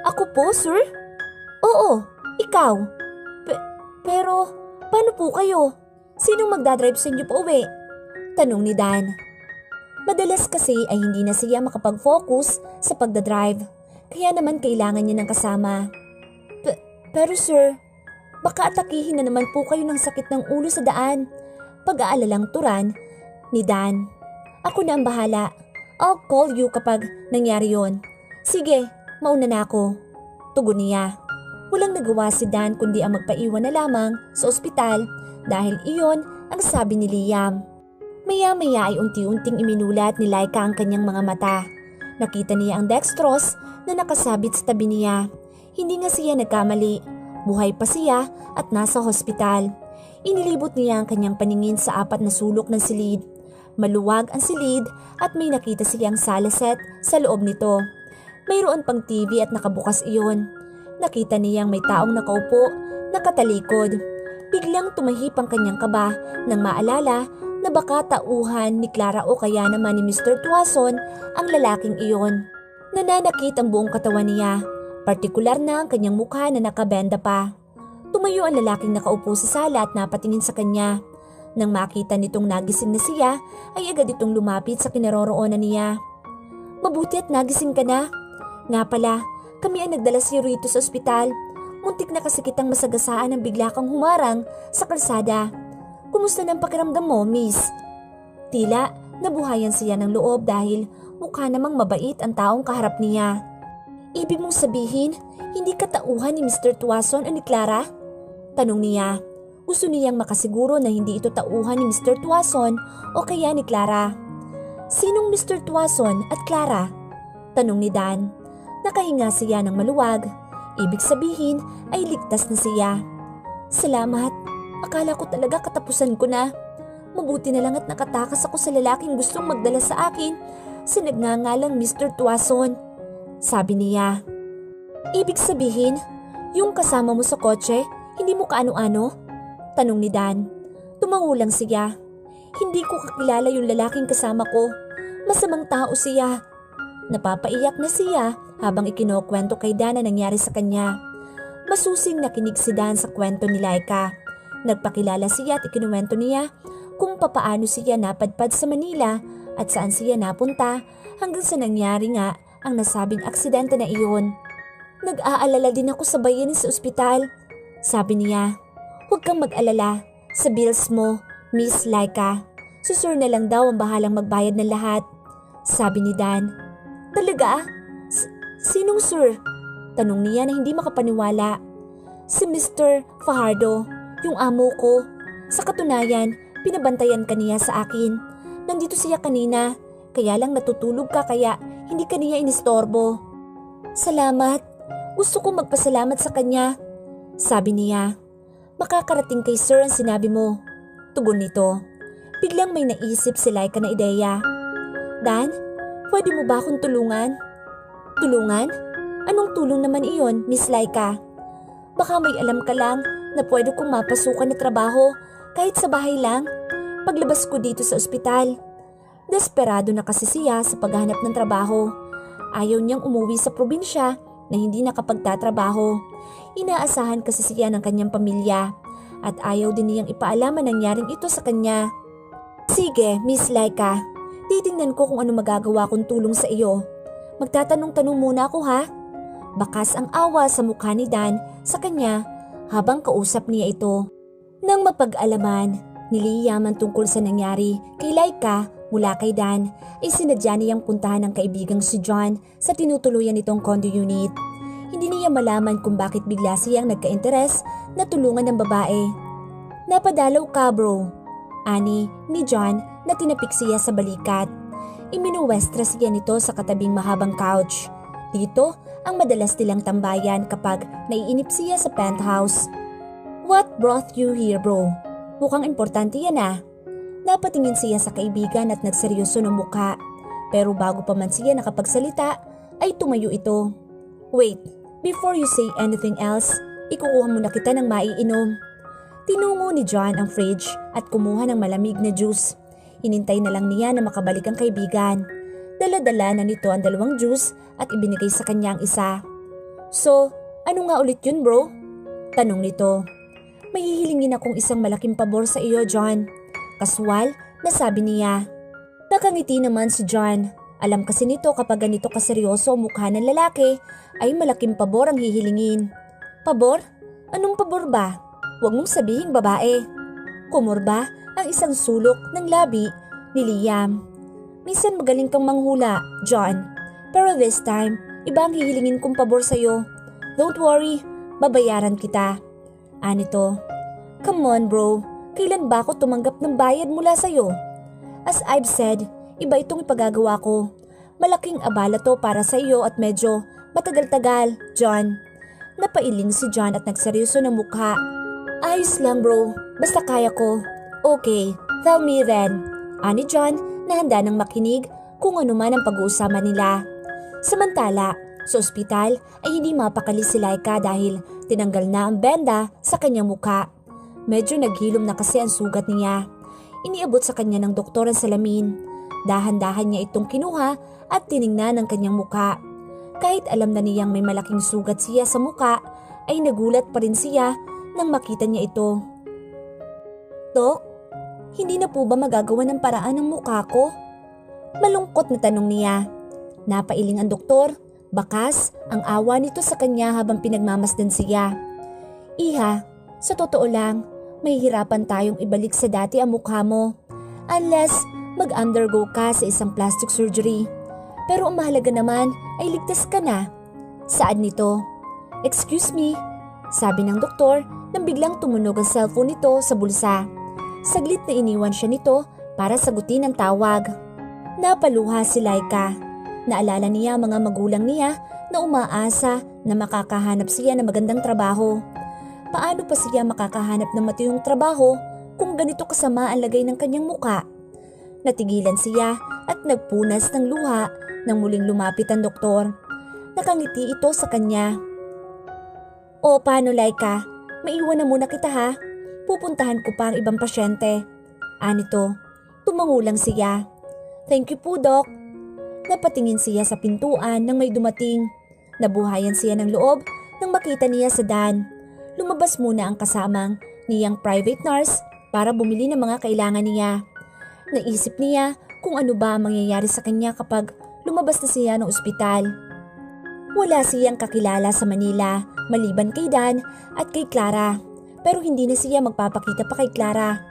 "Ako po, sir?" "Oo, ikaw. Pero paano po kayo? Sinong magdadrive sa inyo pa uwi?" tanong ni Dan. Madalas kasi ay hindi na siya makapag-focus sa pagdadrive. kaya naman kailangan niya ng kasama. Pero sir, baka atakihin na naman po kayo ng sakit ng ulo sa daan. Pag-aalalang turan ni Dan. Ako na ang bahala. I'll call you kapag nangyari yon. Sige, mauna na ako. Tugon niya. Walang nagawa si Dan kundi ang magpaiwan na lamang sa ospital dahil iyon ang sabi ni Liam. Maya-maya ay unti-unting iminulat ni Laika ang kanyang mga mata. Nakita niya ang dextrose na nakasabit sa tabi niya. Hindi nga siya nagkamali. Buhay pa siya at nasa hospital. Inilibot niya ang kanyang paningin sa 4 na sulok ng silid. Maluwag ang silid at may nakita siyang salaset sa loob nito. Mayroon pang TV at nakabukas iyon. Nakita niyang may taong nakaupo, nakatalikod. Biglang tumahip ang kanyang kaba nang maalala na baka tauhan ni Clara o kaya naman ni Mr. Tuason ang lalaking iyon. Nananakit ang buong katawan niya. Partikular na ang kanyang mukha na nakabenda pa. Tumayo ang lalaking nakaupo sa sala at napatingin sa kanya. Nang makita nitong nagising na siya, ay agad itong lumapit sa kinaroroonan niya. Mabuti at nagising ka na. Nga pala, kami ang nagdala siya rito sa ospital. Muntik na kasi kitang masagasaan ng bigla kang humarang sa kalsada. Kumusta ng pakiramdam mo, miss? Tila, nabuhayan siya ng loob dahil mukha namang mabait ang taong kaharap niya. Ibig mong sabihin, hindi katauhan ni Mr. Tuason o ni Clara? Tanong niya. Gusto niyang makasiguro na hindi ito tauhan ni Mr. Tuason o kaya ni Clara. Sinong Mr. Tuason at Clara? Tanong ni Dan. Nakahinga siya ng maluwag. Ibig sabihin ay ligtas na siya. Salamat. Akala ko talaga katapusan ko na. Mabuti na lang at nakatakas ako sa lalaking gustong magdala sa akin sa nagngangalang Mr. Tuason. Sabi niya. Ibig sabihin, yung kasama mo sa kotse, hindi mo kaano-ano? Tanong ni Dan. Tumangulang siya. Hindi ko kakilala yung lalaking kasama ko. Masamang tao siya. Napapaiyak na siya habang ikinokwento kay Dan na nangyari sa kanya. Masusing nakinig si Dan sa kwento ni Laika. Nagpakilala siya at ikinuwento niya kung papaano siya napadpad sa Manila at saan siya napunta hanggang sa nangyari nga ang nasabing aksidente na iyon. Nag-aalala din ako sa bayan sa ospital. Sabi niya, huwag kang mag-alala sa bills mo, Miss Laika. Si Sir na lang daw ang bahalang magbayad ng lahat. Sabi ni Dan. Talaga? Sinong Sir? Tanong niya na hindi makapaniwala. Si Mr. Fajardo, yung amo ko. Sa katunayan, pinabantayan ka niya sa akin. Nandito siya kanina, kaya lang natutulog ka kaya hindi ka niya inistorbo. Salamat. Gusto ko magpasalamat sa kanya. Sabi niya. Makakarating kay Sir ang sinabi mo. Tugon nito. Biglang may naisip si Laika na ideya. Dan, pwede mo ba akong tulungan? Tulungan? Anong tulong naman iyon, Miss Laika? Baka may alam ka lang na pwede kong mapasukan na trabaho kahit sa bahay lang. Paglabas ko dito sa ospital. Desperado na kasi siya sa paghahanap ng trabaho. Ayaw niyang umuwi sa probinsya na hindi nakapagtatrabaho. Inaasahan kasi siya ng kanyang pamilya at ayaw din niyang ipaalam ang nangyaring ito sa kanya. Sige, Miss Laika. Titingnan ko kung ano magagawa kong tulong sa iyo. Magtatanong-tanong muna ako ha. Bakas ang awa sa mukha ni Dan sa kanya habang kausap niya ito. Nang mapag-alaman ni Liam ang tungkol sa nangyari kay Laika mula kay Dan, ay sinadya niyang puntahan ang kaibigang si John sa tinutuluyan nitong condo unit. Hindi niya malaman kung bakit bigla siyang nagka-interes na tulungan ng babae. Napadalaw ka bro, ani ni John na tinapik siya sa balikat. Iminuwestra siya nito sa katabing mahabang couch. Dito ang madalas nilang tambayan kapag naiinip siya sa penthouse. What brought you here bro? Mukhang importante yan ah. Napatingin siya sa kaibigan at nagseryoso ng mukha. Pero bago pa man siya nakapagsalita ay tumayo ito. Wait, before you say anything else, ikukuha muna kita ng maiinom. Tinungo ni John ang fridge at kumuha ng malamig na juice. Hinintay na lang niya na makabalik ang kaibigan. Dala-dala na nito ang 2 juice at ibinigay sa kanya ang isa. So, ano nga ulit yun bro? Tanong nito. May hihilingin akong isang malaking pabor sa iyo John. Kaswal na sabi niya. Nakangiti naman si John. Alam kasi nito kapag ganito kaseryoso ang mukha ng lalaki ay malaking pabor ang hihilingin. Pabor? Anong pabor ba? Huwag mong sabihing babae. Kumurba ang isang sulok ng labi ni Liam. Minsan magaling kang manghula, John. Pero this time, iba ang hihilingin kong pabor sa'yo. Don't worry, babayaran kita. Anito, come on bro, kailan ba ako tumanggap ng bayad mula sa'yo? As I've said, iba itong ipagagawa ko. Malaking abala to para sa iyo at medyo matagal-tagal, John. Napailing si John at nagseryoso ng mukha. Ayos lang bro, basta kaya ko. Okay, tell me then. Ani John na handa nang makinig kung ano man ang pag-uusapan nila. Samantala, sa ospital ay hindi mapakali si Laika dahil tinanggal na ang benda sa kanyang mukha. Medyo naghilom na kasi ang sugat niya. Iniabot sa kanya ng doktor ang salamin. Dahan-dahan niya itong kinuha at tiningnan ang kanyang mukha. Kahit alam na niyang may malaking sugat siya sa mukha, ay nagulat pa rin siya nang makita niya ito. Dok, hindi na po ba magagawa ng paraan ng mukha ko? Malungkot na tanong niya. Napailing ang doktor, bakas ang awa nito sa kanya habang pinagmamasdan siya. Iha, sa totoo lang, mahihirapan tayong ibalik sa dati ang mukha mo. Unless mag-undergo ka sa isang plastic surgery. Pero ang mahalaga naman ay ligtas ka na. Saan nito? Excuse me, sabi ng doktor nang biglang tumunog ang cellphone nito sa bulsa. Saglit na iniwan siya nito para sagutin ang tawag. Napaluha si Laika. Naalala niya mga magulang niya na umaasa na makakahanap siya ng magandang trabaho. Paano pa siya makakahanap ng matiyong trabaho kung ganito kasama ang lagay ng kanyang muka? Natigilan siya at nagpunas ng luha nang muling lumapit ang doktor. Nakangiti ito sa kanya. O paano Laika? Maiwan na muna kita ha. Pupuntahan ko pa ang ibang pasyente. Anito, tumangulang siya. Thank you po, Doc. Napatingin siya sa pintuan nang may dumating. Nabuhayan siya ng loob nang makita niya sa Dan. Lumabas muna ang kasamang niyang private nurse para bumili ng mga kailangan niya. Naisip niya kung ano ba ang mangyayari sa kanya kapag lumabas na siya ng ospital. Wala siyang kakilala sa Manila maliban kay Dan at kay Clara. Pero hindi na siya magpapakita pa kay Clara.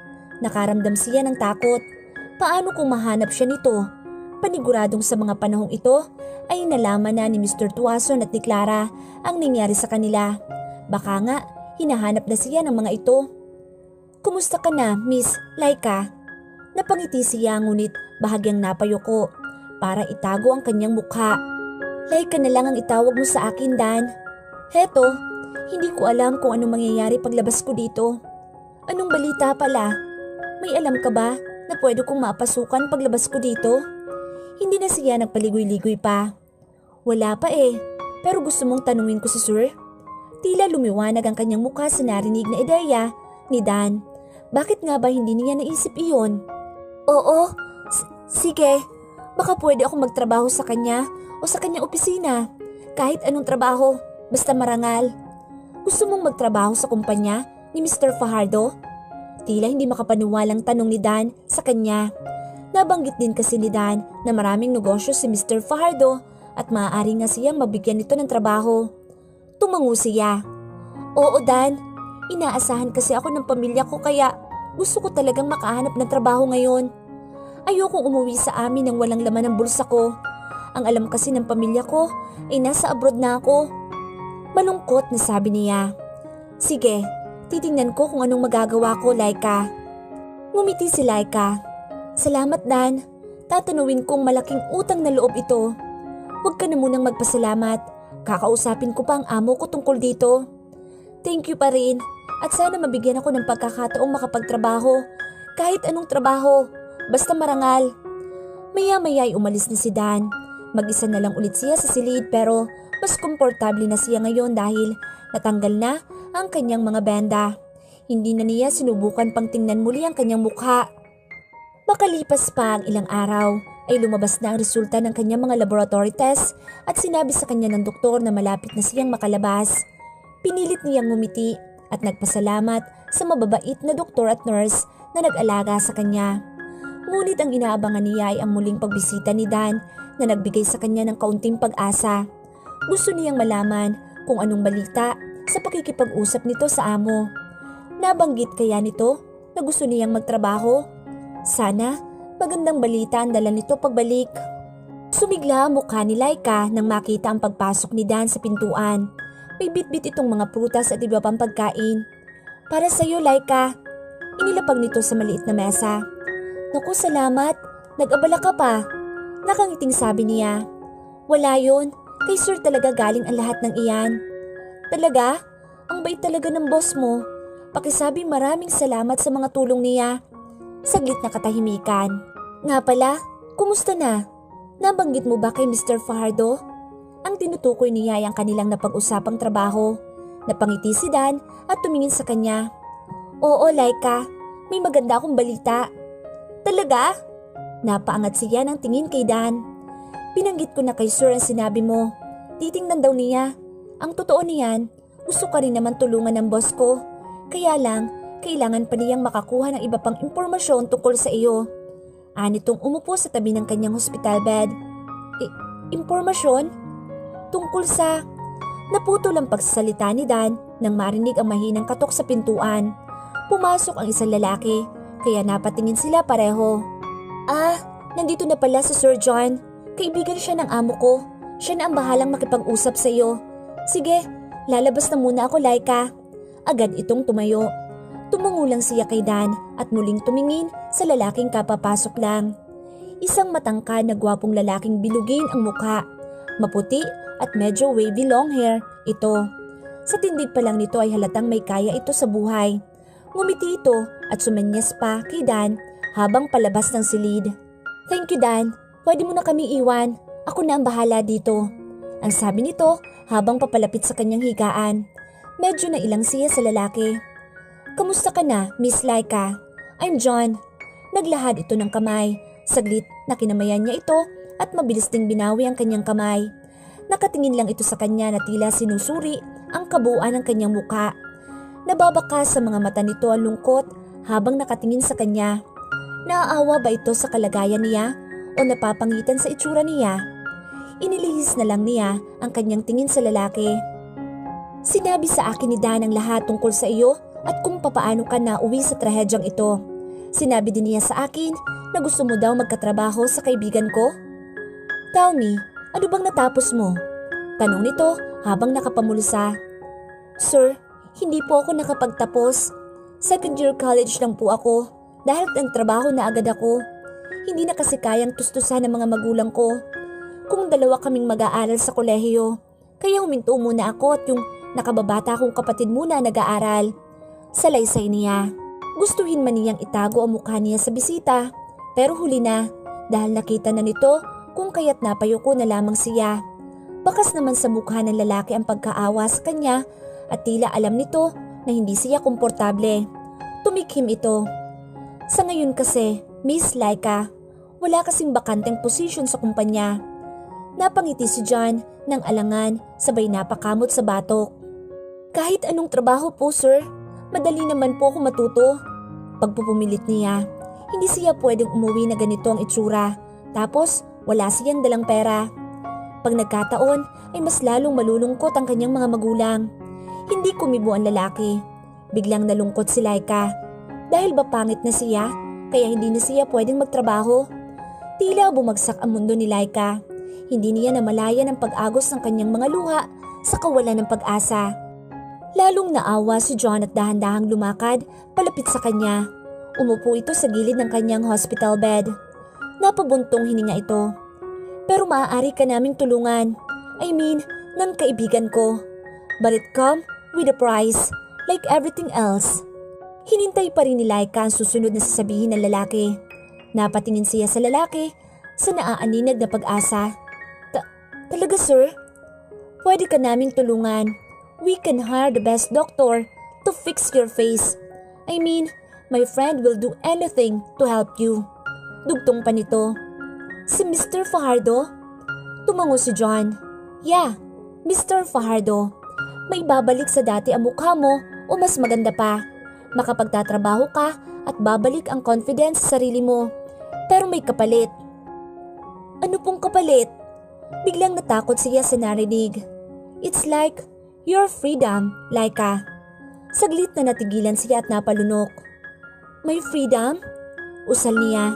Nakaramdam siya ng takot. Paano kung mahanap siya nito? Paniguradong sa mga panahong ito ay nalaman na ni Mr. Tuason at ni Clara ang nangyari sa kanila. Baka nga hinahanap na siya ng mga ito. Kumusta ka na, Miss Laika? Napangiti siya ngunit bahagyang napayuko para itago ang kanyang mukha. Laika na lang ang itawag mo sa akin, Dan. Heto, hindi ko alam kung anong mangyayari paglabas ko dito. Anong balita pala? May alam ka ba na pwede kong mapasukan paglabas ko dito? Hindi na siya nagpaligoy-ligoy pa. Wala pa eh, pero gusto mong tanungin ko si Sir? Tila lumiwanag ang kanyang mukha sa narinig na ideya ni Dan. Bakit nga ba hindi niya naisip iyon? Oo, sige. Baka pwede akong magtrabaho sa kanya o sa kanyang opisina. Kahit anong trabaho, basta marangal. Gusto mong magtrabaho sa kumpanya ni Mr. Fajardo? Tila hindi makapaniwalang tanong ni Dan sa kanya. Nabanggit din kasi ni Dan na maraming negosyo si Mr. Fajardo at maaari nga siyang mabigyan nito ng trabaho. Tumango siya. Oo Dan, inaasahan kasi ako ng pamilya ko kaya gusto ko talagang makahanap ng trabaho ngayon. Ayokong umuwi sa amin nang walang laman ng bulsa ko. Ang alam kasi ng pamilya ko ay nasa abroad na ako. Malungkot na sabi niya. Sige, titingnan ko kung anong magagawa ko, Laika. Ngumiti si Laika. Salamat Dan, tatanuin kong malaking utang na loob ito. Huwag ka na munang magpasalamat, kakausapin ko pa ang amo ko tungkol dito. Thank you pa rin at sana mabigyan ako ng pagkakataong makapagtrabaho. Kahit anong trabaho, basta marangal. Maya-maya ay umalis na si Dan. Mag-isa na lang ulit siya sa silid pero mas komportable na siya ngayon dahil natanggal na ang kanyang mga benda. Hindi na niya sinubukan pang tingnan muli ang kanyang mukha. Makalipas pa ang ilang araw ay lumabas na ang resulta ng kanyang mga laboratory tests at sinabi sa kanya ng doktor na malapit na siyang makalabas. Pinilit niyang ngumiti at nagpasalamat sa mababait na doktor at nurse na nag-alaga sa kanya. Ngunit ang inaabangan niya ay ang muling pagbisita ni Dan na nagbigay sa kanya ng kaunting pag-asa. Gusto niyang malaman kung anong balita sa pakikipag-usap nito sa amo. Nabanggit kaya nito na gusto niyang magtrabaho? Sana magandang balita ang dala nito pagbalik. Sumigla ang mukha ni Laika nang makita ang pagpasok ni Dan sa pintuan. May bitbit itong mga prutas at iba pang pagkain. Para sa iyo, Laika. Inilapag nito sa maliit na mesa. Naku, salamat. Nag-abala ka pa. Nakangiting sabi niya. Wala yun. Kay sir talaga galing ang lahat ng iyan. Talaga? Ang bait talaga ng boss mo. Pakisabi maraming salamat sa mga tulong niya. Saglit na katahimikan. Nga pala, kumusta na? Nabanggit mo ba kay Mr. Fajardo? Ang tinutukoy niya ay ang kanilang napag-usapang trabaho. Napangiti si Dan at tumingin sa kanya. Oo, Laika. May maganda akong balita. Talaga? Napaangat siya ng tingin kay Dan. Binanggit ko na kay sir ang sinabi mo. Titingnan daw niya. Ang totoo niyan, gusto ka rin naman tulungan ng boss ko. Kaya lang, kailangan pa niyang makakuha ng iba pang impormasyon tungkol sa iyo. Anitong umupo sa tabi ng kanyang hospital bed. Impormasyon? Tungkol sa... Naputol ang pagsasalita ni Dan nang marinig ang mahinang katok sa pintuan. Pumasok ang isang lalaki, kaya napatingin sila pareho. Nandito na pala si Sir John. Kaibigan siya ng amo ko. Siya na ang bahalang makipag-usap sa iyo. Sige, lalabas na muna ako, Laika. Agad itong tumayo. Tumango lang siya kay Dan at muling tumingin sa lalaking kapapasok lang. Isang matangkad na gwapong lalaking bilugin ang mukha. Maputi at medyo wavy long hair ito. Sa tindig pa lang nito ay halatang may kaya ito sa buhay. Ngumiti ito at sumanyas pa kay Dan habang palabas ng silid. Thank you, Dan. Pwede mo na kami iwan. Ako na ang bahala dito. Ang sabi nito habang papalapit sa kanyang higaan. Medyo nailang siya sa lalaki. Kamusta ka na, Miss Laika? I'm John. Naglahad ito ng kamay. Saglit na kinamayan niya ito at mabilis ding binawi ang kanyang kamay. Nakatingin lang ito sa kanya na tila sinusuri ang kabuuan ng kanyang muka. Nababakas sa mga mata nito ang lungkot habang nakatingin sa kanya. Naaawa ba ito sa kalagayan niya o napapangitan sa itsura niya? Inilihis na lang niya ang kanyang tingin sa lalaki. Sinabi sa akin ni Dan ang lahat tungkol sa iyo at kung papaano ka nauwi sa trahedyang ito. Sinabi din niya sa akin na gusto mo daw magkatrabaho sa kaibigan ko. Tell me, ano bang natapos mo? Tanong nito habang nakapamulsa. Sir, hindi po ako nakapagtapos. Second year college lang po ako dahil nagtrabaho na agad ako. Hindi na kasi kayang tustusan ng mga magulang ko. Kung dalawa kaming mag-aaral sa kolehiyo, kaya huminto muna ako at yung nakababata kong kapatid muna nag-aaral. Salaysay niya. Gustuhin man niyang itago ang mukha niya sa bisita, pero huli na dahil nakita na nito kung kaya't napayuko na lamang siya. Bakas naman sa mukha ng lalaki ang pagkaawa sa kanya at tila alam nito na hindi siya komportable. Tumikhim ito. Sa ngayon kasi, Miss Laika, wala kasing bakanteng posisyon sa kumpanya. Napangiti si John ng alangan sabay napakamot sa batok. Kahit anong trabaho po, sir. Madali naman po ako matuto. Pagpupumilit niya, hindi siya pwedeng umuwi na ganito ang itsura. Tapos wala siyang dalang pera. Pag nagkataon ay mas lalong malulungkot ang kanyang mga magulang. Hindi kumibo ang lalaki. Biglang nalungkot si Laika. Dahil ba pangit na siya, kaya hindi na siya pwedeng magtrabaho. Tila bumagsak ang mundo ni Laika. Hindi niya namalayan ang pag-agos ng kanyang mga luha sa kawalan ng pag-asa. Lalong naawa si John at dahan-dahang lumakad palapit sa kanya. Umupo ito sa gilid ng kanyang hospital bed. Napabuntong hininga ito. Pero maaari ka naming tulungan. I mean, ng kaibigan ko. But it come with a price, like everything else. Hinintay pa rin ni Laika ang susunod na sasabihin ng lalaki. Napatingin siya sa lalaki sa naaaninag na pag-asa. Talaga, sir? Pwede ka naming tulungan. We can hire the best doctor to fix your face. I mean, my friend will do anything to help you. Dugtong pa nito. Si Mr. Fajardo? Tumango si John. Yeah, Mr. Fajardo. May babalik sa dati ang mukha mo o mas maganda pa. Makapagtatrabaho ka at babalik ang confidence sa sarili mo. Pero may kapalit. Ano pong kapalit? kapalit? Biglang natakot siya sa narinig. It's like your freedom, Laika. Saglit na natigilan siya at napalunok. May freedom? Usal niya.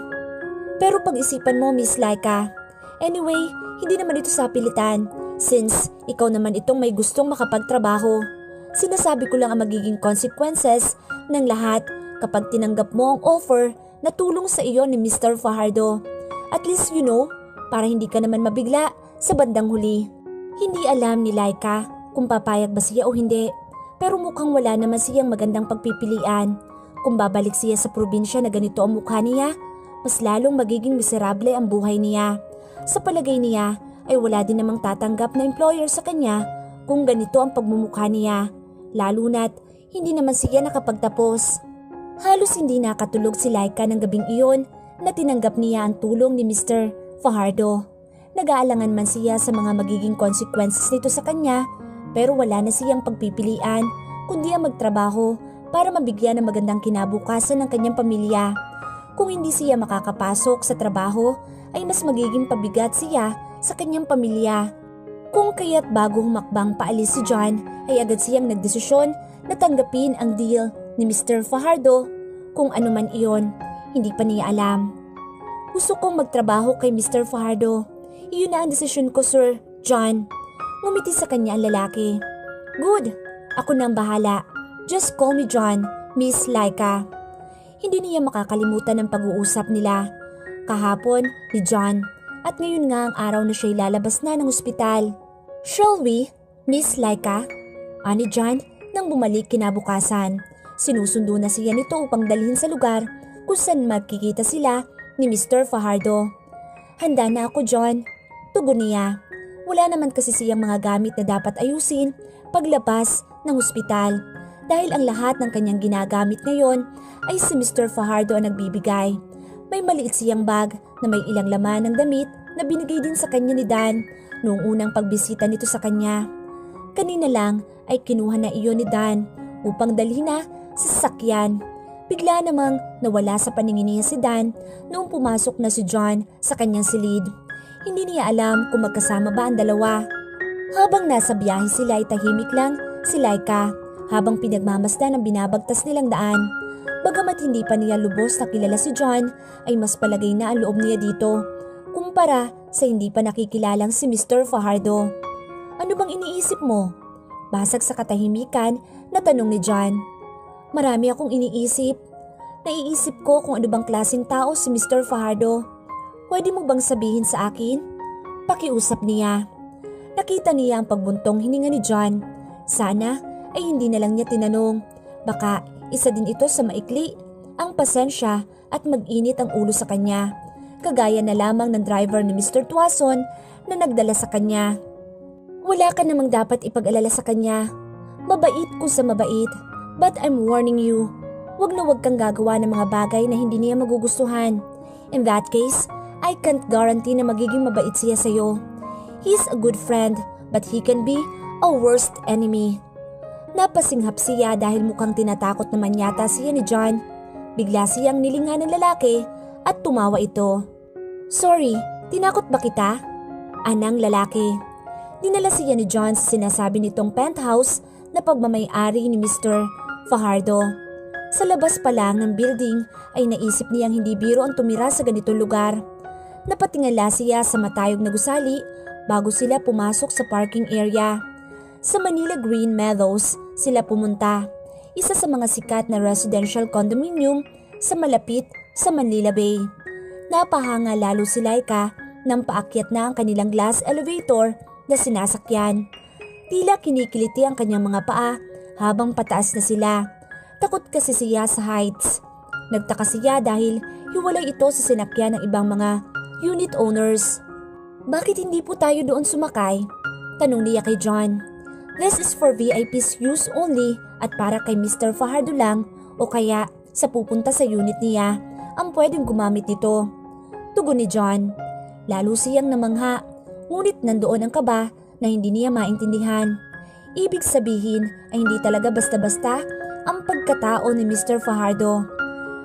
Pero pag-isipan mo, Miss Laika. Anyway, hindi naman ito sa pilitan since ikaw naman itong may gustong makapagtrabaho. Sinasabi ko lang ang magiging consequences ng lahat kapag tinanggap mo ang offer na tulong sa iyo ni Mr. Fajardo. At least you know, para hindi ka naman mabigla sa bandang huli. Hindi alam ni Laika kung papayag ba siya o hindi, pero mukhang wala naman siyang magandang pagpipilian. Kung babalik siya sa probinsya na ganito ang mukha niya, mas lalong magiging miserable ang buhay niya. Sa palagay niya ay wala din namang tatanggap na employer sa kanya kung ganito ang pagmumukha niya, lalo na't hindi naman siya nakapagtapos. Halos hindi nakatulog si Laika ng gabing iyon na tinanggap niya ang tulong ni Mr. Fajardo. Nag-aalangan man siya sa mga magiging consequences nito sa kanya, pero wala na siyang pagpipilian kundi ang magtrabaho para mabigyan ng magandang kinabukasan ng kanyang pamilya. Kung hindi siya makakapasok sa trabaho ay mas magiging pabigat siya sa kanyang pamilya. Kung kaya't bago humakbang paalis si John ay agad siyang nagdesisyon na tanggapin ang deal ni Mr. Fajardo. Kung ano man iyon, hindi pa niya alam. Gusto kong magtrabaho kay Mr. Fajardo. Iyon na ang desisyon ko, Sir John. Ngumiti sa kanya ang lalaki. Good, ako nang bahala. Just call me John, Miss Laika. Hindi niya makakalimutan ang pag-uusap nila kahapon ni John at ngayon nga ang araw na siya'y lalabas na ng ospital. Shall we, Miss Laika? Ani John nang bumalik kinabukasan. Sinusundo na siya nito upang dalhin sa lugar kung saan magkikita sila ni Mr. Fajardo. Handa na ako, John. Tugon niya. Wala naman kasi siyang mga gamit na dapat ayusin paglabas ng ospital dahil ang lahat ng kanyang ginagamit ngayon ay si Mr. Fajardo ang nagbibigay. May maliit siyang bag na may ilang laman ng damit na binigay din sa kanya ni Dan noong unang pagbisita nito sa kanya. Kanina lang ay kinuha na iyon ni Dan upang dalhin na sa sasakyan. Bigla namang nawala sa paningin niya si Dan noong pumasok na si John sa kanyang silid. Hindi niya alam kung magkasama ba ang dalawa. Habang nasa biyahe sila ay tahimik lang si Laika habang pinagmamasdan ang binabagtas nilang daan. Bagamat hindi pa niya lubos na kilala si John ay mas palagay na ang loob niya dito kumpara sa hindi pa nakikilalang si Mr. Fajardo. Ano bang iniisip mo? Basag sa katahimikan na tanong ni John. Marami akong iniisip. Naiisip ko kung ano bang klaseng tao si Mr. Fajardo. Pwede mo bang sabihin sa akin? Pakiusap niya. Nakita niya ang pagbuntong hininga ni John. Sana ay hindi na lang niya tinanong. Baka isa din ito sa maikli, ang pasensya at mag-init ang ulo sa kanya. Kagaya na lamang ng driver ni Mr. Tuason na nagdala sa kanya. Wala ka namang dapat ipag-alala sa kanya. Mabait kung sa mabait. But I'm warning you, wag na wag kang gagawa ng mga bagay na hindi niya magugustuhan. In that case, I can't guarantee na magiging mabait siya sa'yo. He's a good friend, but he can be a worst enemy. Napasinghap siya dahil mukhang tinatakot naman yata siya ni John. Bigla siyang nilingan ng lalaki at tumawa ito. Sorry, tinakot ba kita? Anang lalaki. Dinala siya ni John sa sinasabi nitong penthouse na pagmamay-ari ni Mr. Fajardo. Sa labas pa lang ng building ay naisip niyang hindi biro ang tumira sa ganitong lugar. Napatingala siya sa matayog na gusali bago sila pumasok sa parking area. Sa Manila Green Meadows sila pumunta, isa sa mga sikat na residential condominium sa malapit sa Manila Bay. Napahanga lalo si Laika nang paakyat na ang kanilang glass elevator na sinasakyan. Tila kinikiliti ang kanyang mga paa habang pataas na sila. Takot kasi siya sa heights. Nagtaka siya dahil hiwalay ito sa sinakyan ng ibang mga unit owners. Bakit hindi po tayo doon sumakay? Tanong niya kay John. This is for VIP's use only at para kay Mr. Fajardo lang o kaya sa pupunta sa unit niya ang pwedeng gumamit nito. Tugon ni John. Lalo siyang namangha, ngunit nandoon ang kaba na hindi niya maintindihan. Ibig sabihin ay hindi talaga basta-basta ang pagkatao ni Mr. Fajardo.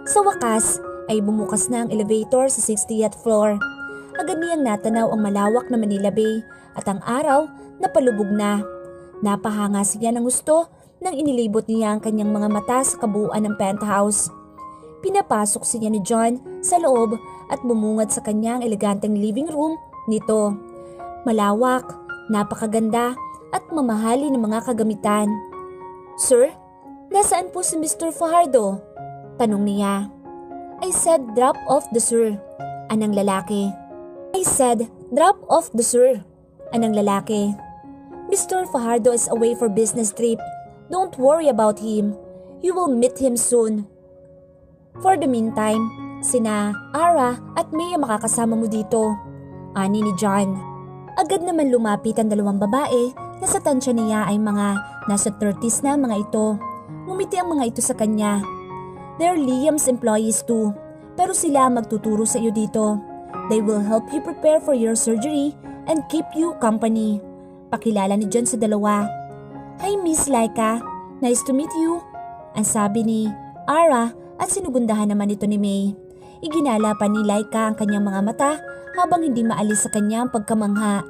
Sa wakas ay bumukas na ang elevator sa 60th floor Agad niyang natanaw ang malawak na Manila Bay at ang araw na palubog na. Napahanga siya ng gusto nang inilibot niya ang kanyang mga mata sa kabuuan ng penthouse. Pinapasok siya ni John sa loob at bumungad sa kanyang eleganteng living room nito. Malawak, napakaganda at mamahali ng mga kagamitan. "Sir, nasaan po si Mr. Fajardo?" tanong niya. "I said drop off the sir," anang lalaki. "I said drop off the sir," anang lalaki. "Mr. Fajardo is away for business trip. Don't worry about him. You will meet him soon." "For the meantime, sina Ara at May ang makakasama mo dito," ani ni John. Agad naman lumapit ang dalawang babae na sa tansya niya ay mga nasa 30s na mga ito. Ngumiti ang mga ito sa kanya. "They're Liam's employees too, pero sila ang magtuturo sa iyo dito. They will help you prepare for your surgery and keep you company." Pakilala ni John sa dalawa. "Hi Miss Laika, nice to meet you," ang sabi ni Ara at sinugundahan naman ito ni May. Iginala pa ni Laika ang kanyang mga mata habang hindi maalis sa kanyang pagkamangha.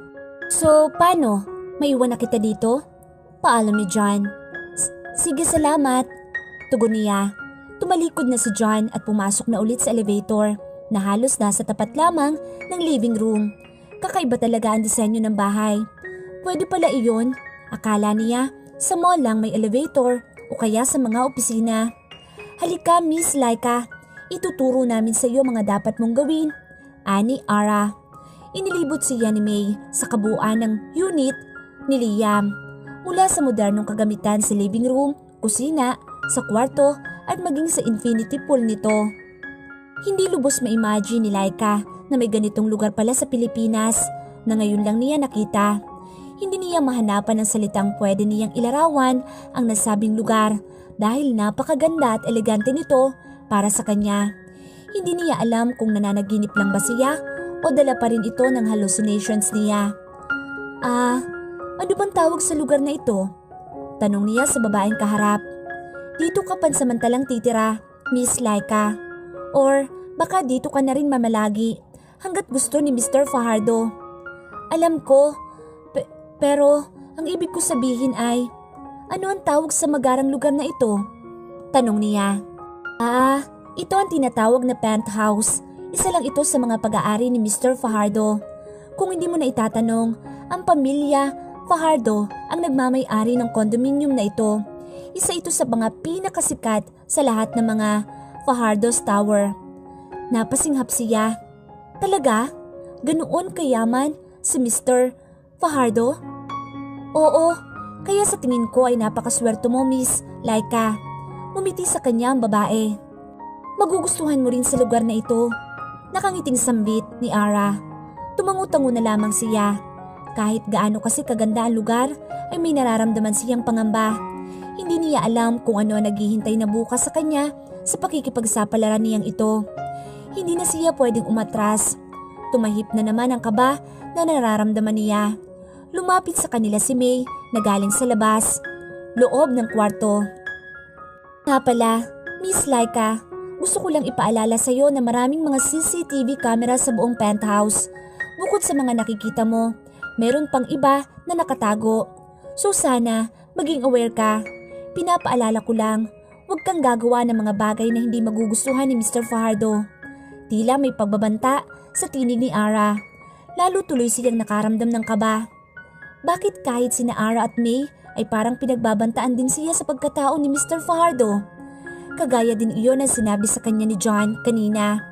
"So paano? Maiwan na kita dito?" paalam ni John. "Sige, salamat," tugon niya. Tumalikod na si John at pumasok na ulit sa elevator na halos nasa tapat lamang ng living room. Kakaiba talaga ang disenyo ng bahay. Pwede pala iyon, akala niya, sa mall lang may elevator o kaya sa mga opisina. "Halika Miss Laika, ituturo namin sa iyo mga dapat mong gawin," ani Ara. Inilibot siya ni May sa kabuuan ng unit ni Liam. Mula sa modernong kagamitan sa living room, kusina, sa kwarto at maging sa infinity pool nito. Hindi lubos ma-imagine ni Laika na may ganitong lugar pala sa Pilipinas na ngayon lang niya nakita. Hindi niya mahanapan ng salitang pwede niyang ilarawan ang nasabing lugar dahil napakaganda at elegante nito para sa kanya. Hindi niya alam kung nananaginip lang ba siya o dala pa rin ito ng hallucinations niya. Ano bang tawag sa lugar na ito?" tanong niya sa babaeng kaharap. "Dito ka pansamantalang titira, Miss Laika. Or baka dito ka na rin mamalagi hanggat gusto ni Mr. Fajardo." "Alam ko, pero ang ibig ko sabihin ay, ano ang tawag sa magarang lugar na ito?" tanong niya. Ito ang tinatawag na penthouse. Isa lang ito sa mga pag-aari ni Mr. Fajardo. Kung hindi mo na itatanong, ang pamilya Fajardo ang nagmamay-ari ng condominium na ito. Isa ito sa mga pinakasikat sa lahat ng mga Fajardo's Tower. Napasinghap siya. "Talaga? Ganoon kayaman si Mr. Fajardo?" "Oo, kaya sa tingin ko ay napakaswerto mo Miss Laika." Umiti sa kanya ang babae. "Magugustuhan mo rin sa lugar na ito." Nakangiting sambit ni Ara. Tumango-tango na lamang siya. Kahit gaano kasi kaganda ang lugar ay may nararamdaman siyang pangamba. Hindi niya alam kung ano ang naghihintay na bukas sa kanya sa pakikipagsapalaran niyang ito. Hindi na siya pwedeng umatras. Tumahip na naman ang kaba na nararamdaman niya. Lumapit sa kanila si May na galing sa labas, loob ng kwarto. "Nga pala, Miss Laika, gusto ko lang ipaalala sa iyo na maraming mga CCTV camera sa buong penthouse. Bukod sa mga nakikita mo, meron pang iba na nakatago. So sana maging aware ka. Pinapaalala ko lang, huwag kang gagawa ng mga bagay na hindi magugustuhan ni Mr. Fajardo." Tila may pagbabanta sa tinig ni Ara. Lalo tuloy siyang nakaramdam ng kaba. Bakit kahit sina Ara at May ay parang pinagbabantaan din siya sa pagkatao ni Mr. Fajardo? Kagaya din iyon ang sinabi sa kanya ni John kanina.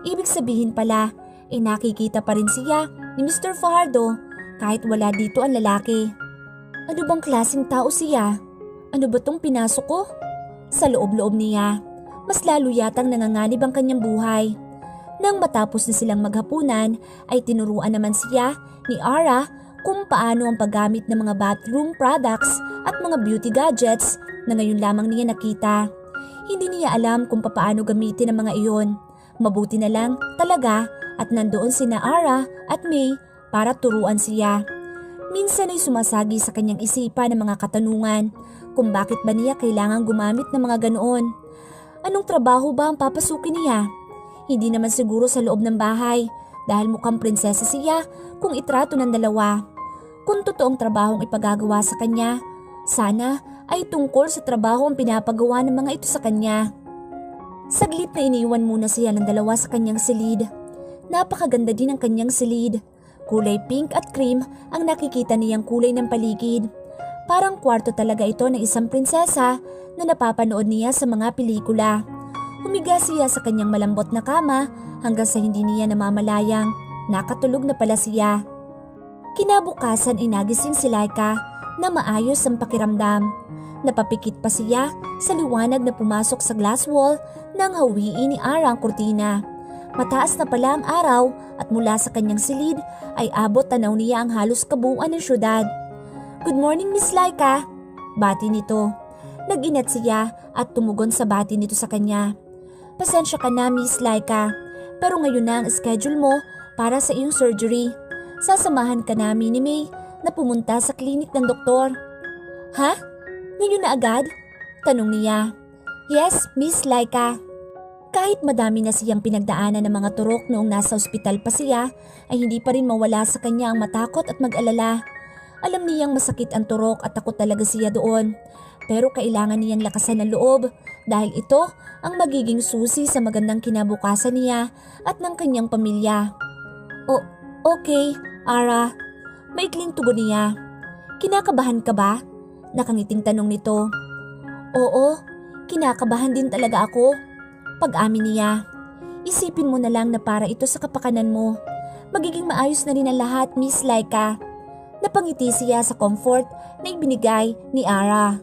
Ibig sabihin pala, nakikita pa rin siya ni Mr. Fajardo kahit wala dito ang lalaki. Ano bang klaseng tao siya? Ano ba tong pinasok ko? Sa loob-loob niya, mas lalo yatang nanganganib ang kanyang buhay. Nang matapos na silang maghapunan ay tinuruan naman siya ni Ara kung paano ang paggamit ng mga bathroom products at mga beauty gadgets na ngayon lamang niya nakita. Hindi niya alam kung paano gamitin ang mga iyon. Mabuti na lang talaga at nandoon sina Ara at May para turuan siya. Minsan ay sumasagi sa kanyang isipan ng mga katanungan kung bakit ba niya kailangang gumamit ng mga ganoon. Anong trabaho ba ang papasukin niya? Hindi naman siguro sa loob ng bahay dahil mukhang prinsesa siya kung itrato ng dalawa. Kung totoong trabahong ipagagawa sa kanya, sana ay tungkol sa trabaho ang pinapagawa ng mga ito sa kanya. Saglit na iniwan muna siya ng dalawa sa kanyang silid. Napakaganda din ang kanyang silid. Kulay pink at cream ang nakikita niyang kulay ng paligid. Parang kwarto talaga ito ng isang prinsesa na napapanood niya sa mga pelikula. Humiga siya sa kanyang malambot na kama hanggang sa hindi niya namamalayang nakatulog na pala siya. Kinabukasan ay nagising si Laika na maayos ang pakiramdam. Napapikit pa siya sa liwanag na pumasok sa glass wall nang hawiin ni Ara ang kurtina. Mataas na pala ang araw at mula sa kanyang silid ay abot tanaw niya ang halos kabuuan ng syudad. "Good morning, Miss Laika," bati nito. Nag-inat siya at tumugon sa bati nito sa kanya. "Pasensya ka na, Miss Laika, pero ngayon na ang schedule mo para sa iyong surgery. Sasamahan ka namin ni May na pumunta sa klinik ng doktor." "Ha? Ngayon na agad?" tanong niya. "Yes, Miss Laika." Kahit madami na siyang pinagdaanan ng mga turok noong nasa ospital pa siya, ay hindi pa rin mawala sa kanya ang matakot at mag-alala. Alam niyang masakit ang turok at takot talaga siya doon. Pero kailangan niyang lakasan ng loob dahil ito ang magiging susi sa magandang kinabukasan niya at ng kanyang pamilya. Okay, Ara." Maikling tugon niya. "Kinakabahan ka ba?" Nakangiting tanong nito. "Oo, kinakabahan din talaga ako." Pag-amin niya. "Isipin mo na lang na para ito sa kapakanan mo. Magiging maayos na rin ang lahat, Miss Laika." Napangiti siya sa comfort na ibinigay ni Ara.